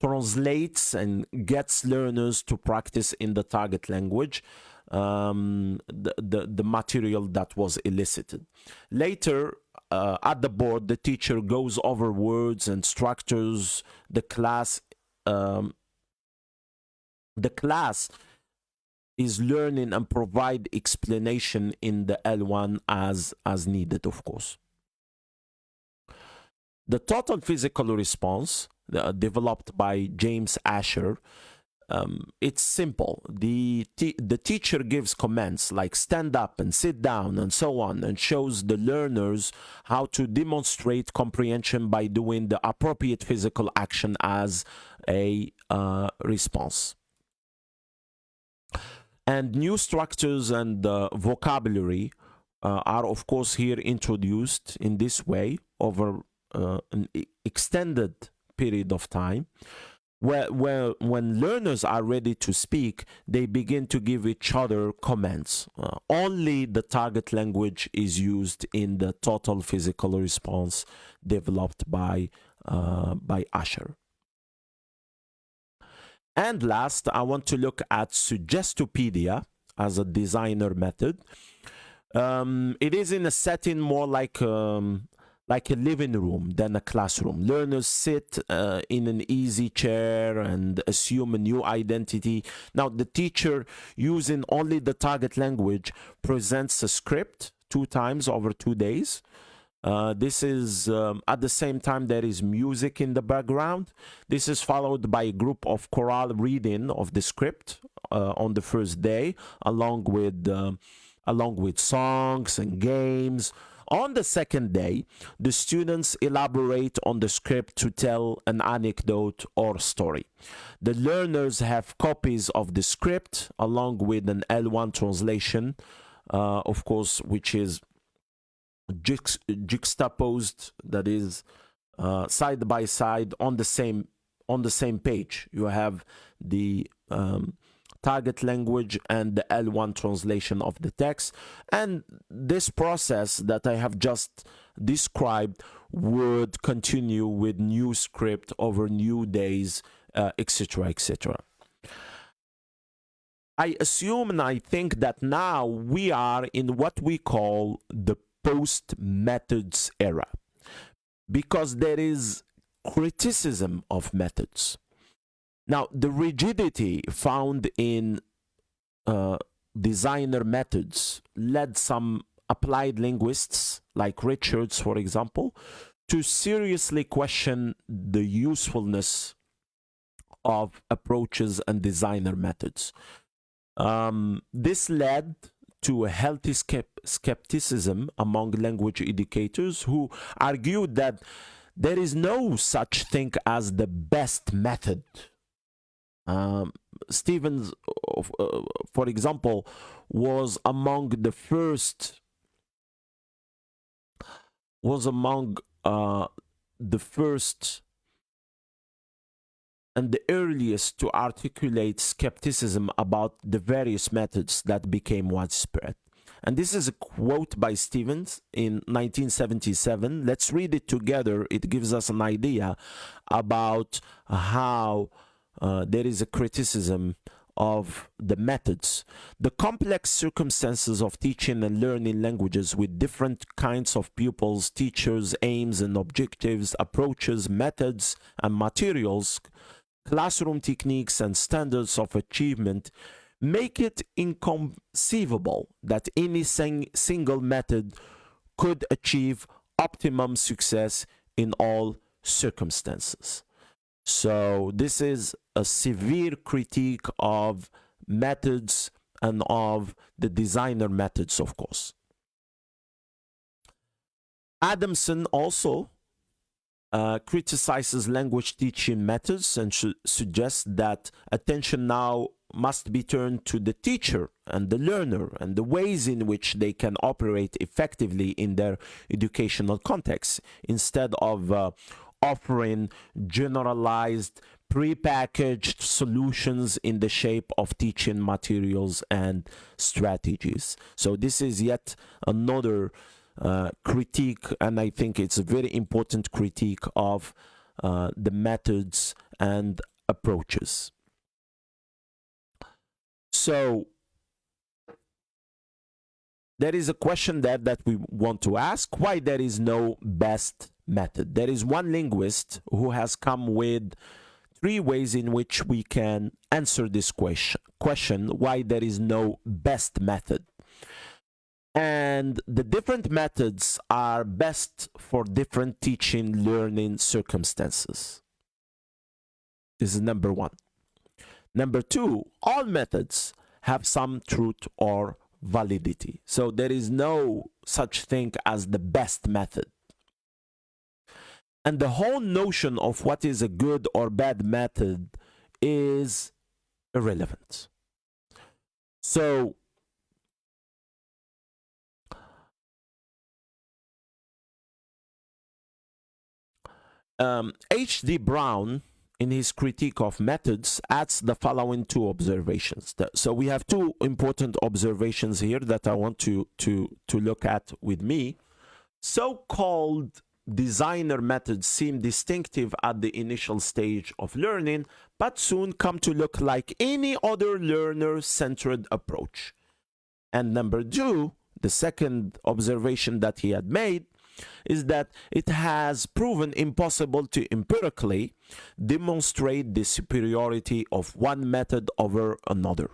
translates and gets learners to practice in the target language the material that was elicited. Later, at the board, the teacher goes over words and structures. The class is learning and provide explanation in the L1 as needed, of course. The total physical response, developed by James Asher, it's simple. The teacher gives commands like stand up and sit down and so on, and shows the learners how to demonstrate comprehension by doing the appropriate physical action as a response. And new structures and vocabulary are, of course, here introduced in this way over an extended period of time. When learners are ready to speak, they begin to give each other commands. Only the target language is used in the total physical response developed by Asher. And last, I want to look at Suggestopedia as a designer method. It is in a setting more like a living room than a classroom. Learners sit in an easy chair and assume a new identity. Now, the teacher, using only the target language, presents a script 2 times over 2 days. This is, at the same time, there is music in the background. This is followed by a group of choral reading of the script on the first day, along with songs and games. On the second day, the students elaborate on the script to tell an anecdote or story. The learners have copies of the script along with an L1 translation, of course, which is juxtaposed, that is side by side on the same page. You have the target language and the L1 translation of the text, and this process that I have just described would continue with new script over new days, etc., etc. I assume and I think that now we are in what we call the post-methods era, because there is criticism of methods. Now, the rigidity found in designer methods led some applied linguists, like Richards, for example, to seriously question the usefulness of approaches and designer methods. This led to a healthy skepticism among language educators, who argued that there is no such thing as the best method. Stevens, for example, was among the first, and the earliest to articulate skepticism about the various methods that became widespread. And this is a quote by Stevens in 1977. Let's read it together. It gives us an idea about how there is a criticism of the methods. The complex circumstances of teaching and learning languages with different kinds of pupils, teachers, aims and objectives, approaches, methods and materials, classroom techniques and standards of achievement make it inconceivable that any single method could achieve optimum success in all circumstances. So this is a severe critique of methods and of the designer methods, of course. Adamson also criticizes language teaching methods and suggests that attention now must be turned to the teacher and the learner and the ways in which they can operate effectively in their educational context, instead of offering generalized pre-packaged solutions in the shape of teaching materials and strategies. So this is yet another critique, and I think it's a very important critique of the methods and approaches. So there is a question there that we want to ask: why there is no best method? There is one linguist who has come with 3 ways in which we can answer this question, why there is no best method. And the different methods are best for different teaching, learning circumstances. This is number 1. Number 2, all methods have some truth or validity. So there is no such thing as the best method. And the whole notion of what is a good or bad method is irrelevant. So H.D. Brown, in his critique of methods, adds the following 2 observations. So we have 2 important observations here that I want to look at with me. So-called designer methods seem distinctive at the initial stage of learning, but soon come to look like any other learner-centered approach. And number 2, the second observation that he had made, is that it has proven impossible to empirically demonstrate the superiority of one method over another.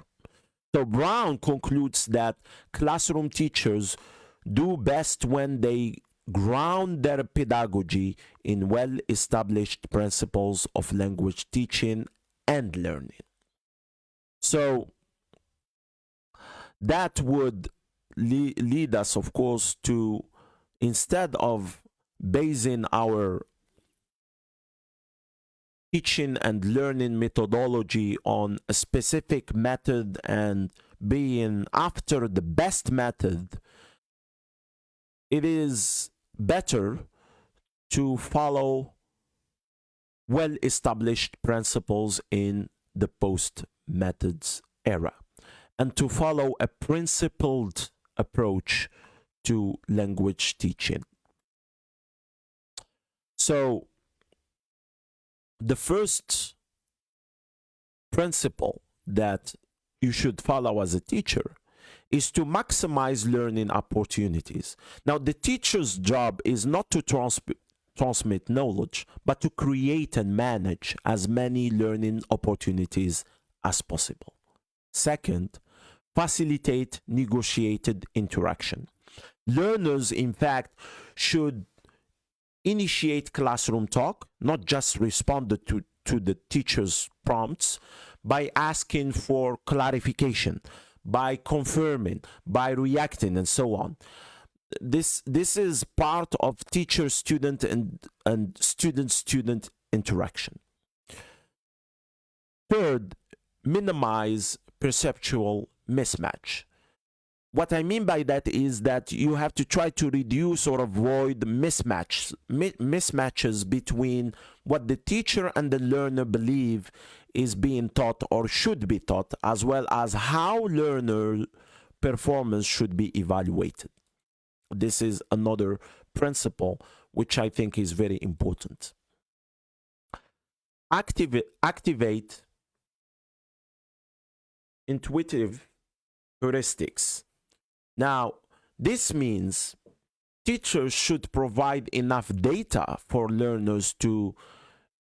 So Brown concludes that classroom teachers do best when they ground their pedagogy in well-established principles of language teaching and learning. So that would lead us, of course, to, instead of basing our teaching and learning methodology on a specific method and being after the best method, it is better to follow well-established principles in the post-methods era and to follow a principled approach to language teaching. So the first principle that you should follow as a teacher is to maximize learning opportunities. Now, the teacher's job is not to transmit knowledge, but to create and manage as many learning opportunities as possible. Second, facilitate negotiated interaction. Learners, in fact, should initiate classroom talk, not just respond to the teacher's prompts, by asking for clarification, by confirming, by reacting, and so on. This is part of teacher-student and student-student interaction. Third, minimize perceptual mismatch. What I mean by that is that you have to try to reduce or avoid mismatches between what the teacher and the learner believe is being taught or should be taught, as well as how learner performance should be evaluated. This is another principle which I think is very important. Activate intuitive heuristics. Now, this means teachers should provide enough data for learners to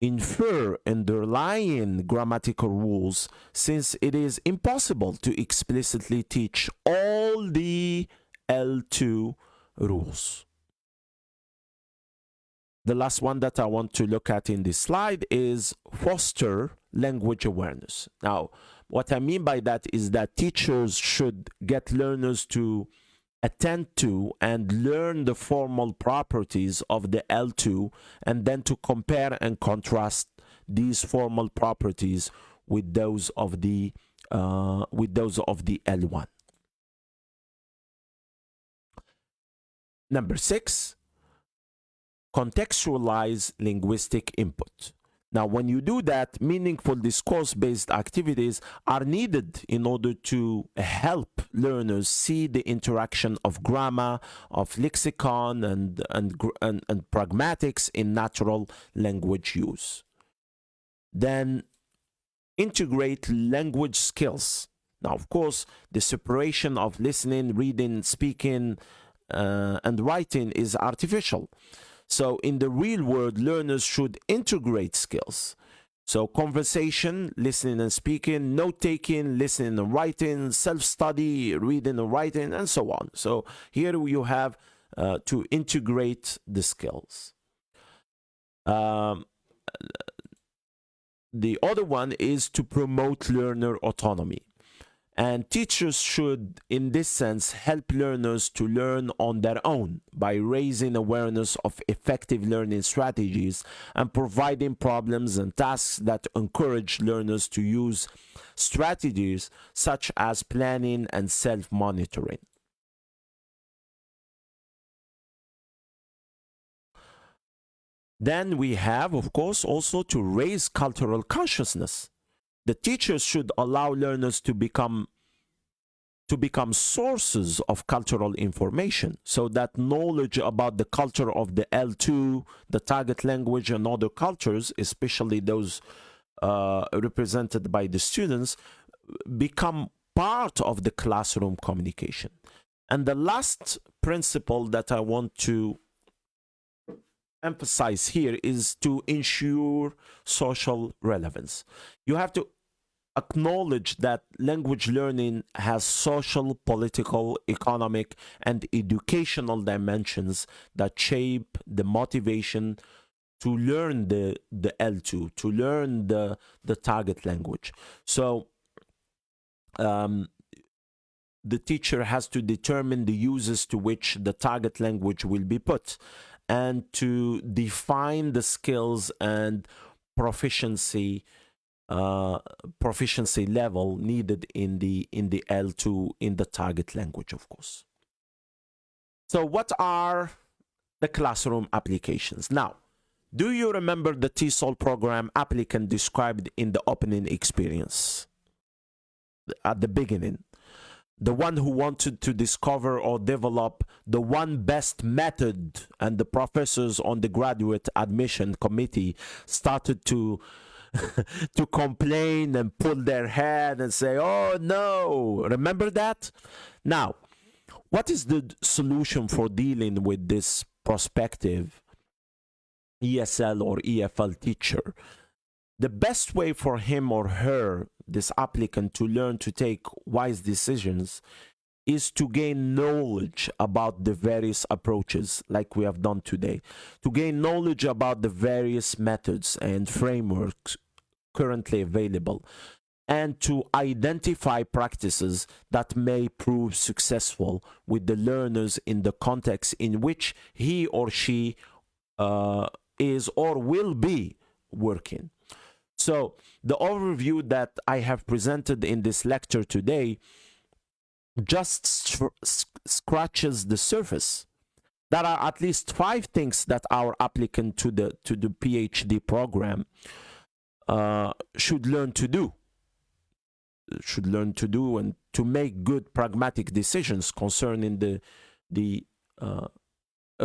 infer underlying grammatical rules, since it is impossible to explicitly teach all the L2 rules. The last one that I want to look at in this slide is foster language awareness. Now, what I mean by that is that teachers should get learners to attend to and learn the formal properties of the L2, and then to compare and contrast these formal properties with those of the L1. Number 6, contextualize linguistic input. Now, when you do that, meaningful discourse-based activities are needed in order to help learners see the interaction of grammar, of lexicon, and pragmatics in natural language use. Then, integrate language skills. Now, of course, the separation of listening, reading, speaking, and writing is artificial. So in the real world, learners should integrate skills. So conversation, listening and speaking, note-taking, listening and writing, self-study, reading and writing, and so on. So here you have to integrate the skills. The other one is to promote learner autonomy. And teachers should, in this sense, help learners to learn on their own by raising awareness of effective learning strategies and providing problems and tasks that encourage learners to use strategies such as planning and self-monitoring. Then we have, of course, also to raise cultural consciousness. The teachers should allow learners to become sources of cultural information, so that knowledge about the culture of the L2, the target language, and other cultures, especially those represented by the students, become part of the classroom communication. And the last principle that I want to emphasize here is to ensure social relevance. You have to acknowledge that language learning has social, political, economic, and educational dimensions that shape the motivation to learn the L2, to learn the target language. So the teacher has to determine the uses to which the target language will be put, and to define the skills and proficiency level needed in the L2, in the target language, of course. So what are the classroom applications? Now, do you remember the TESOL program applicant described in the opening experience at the beginning? The one who wanted to discover or develop the one best method, and the professors on the graduate admission committee started to to complain and pull their head and say, oh no, remember that? Now, what is the solution for dealing with this prospective ESL or EFL teacher? The best way for him or her, this applicant, to learn to take wise decisions is to gain knowledge about the various approaches, like we have done today, to gain knowledge about the various methods and frameworks currently available, and to identify practices that may prove successful with the learners in the context in which he or she is or will be working. So the overview that I have presented in this lecture today just scratches the surface. There are at least 5 things that our applicant to the PhD program should learn to do. And to make good pragmatic decisions concerning a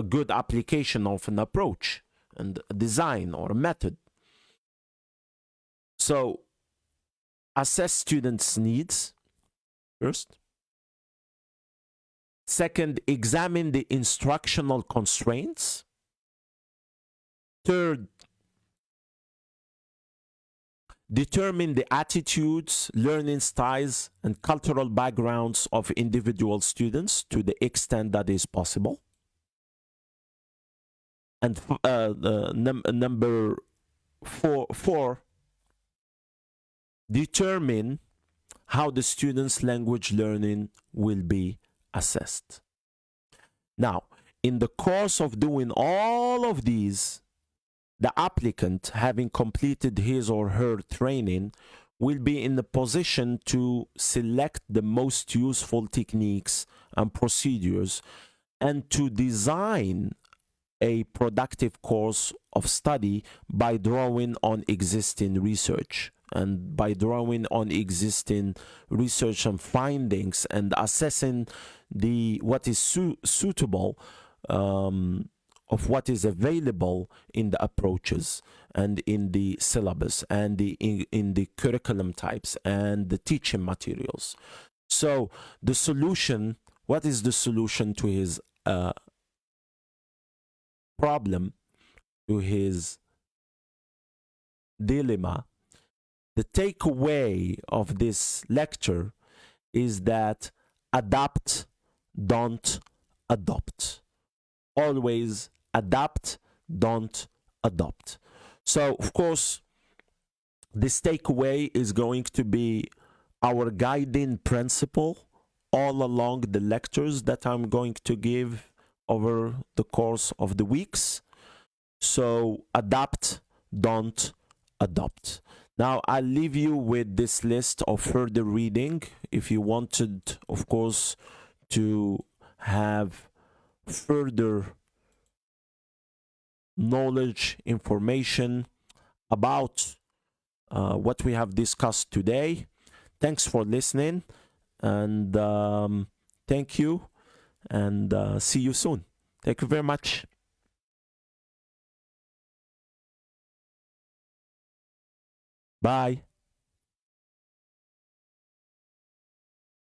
good application of an approach and a design or a method. So assess students' needs first. Second, examine the instructional constraints. Third, determine the attitudes, learning styles, and cultural backgrounds of individual students to the extent that is possible. And number four, determine how the student's language learning will be assessed. Now, in the course of doing all of these, the applicant, having completed his or her training, will be in the position to select the most useful techniques and procedures and to design a productive course of study by drawing on existing research and by drawing on existing research and findings and assessing what is suitable of what is available in the approaches and in the syllabus and in the curriculum types and the teaching materials. So the solution, what is the solution to his problem, to his dilemma? The takeaway of this lecture is that adapt, don't adopt. Always adapt, don't adopt. So, of course, this takeaway is going to be our guiding principle all along the lectures that I'm going to give over the course of the weeks. So, adapt, don't adopt. Now, I'll leave you with this list of further reading. If you wanted, of course, to have further knowledge, information about what we have discussed today. Thanks for listening, and thank you, and see you soon. Thank you very much. Bye.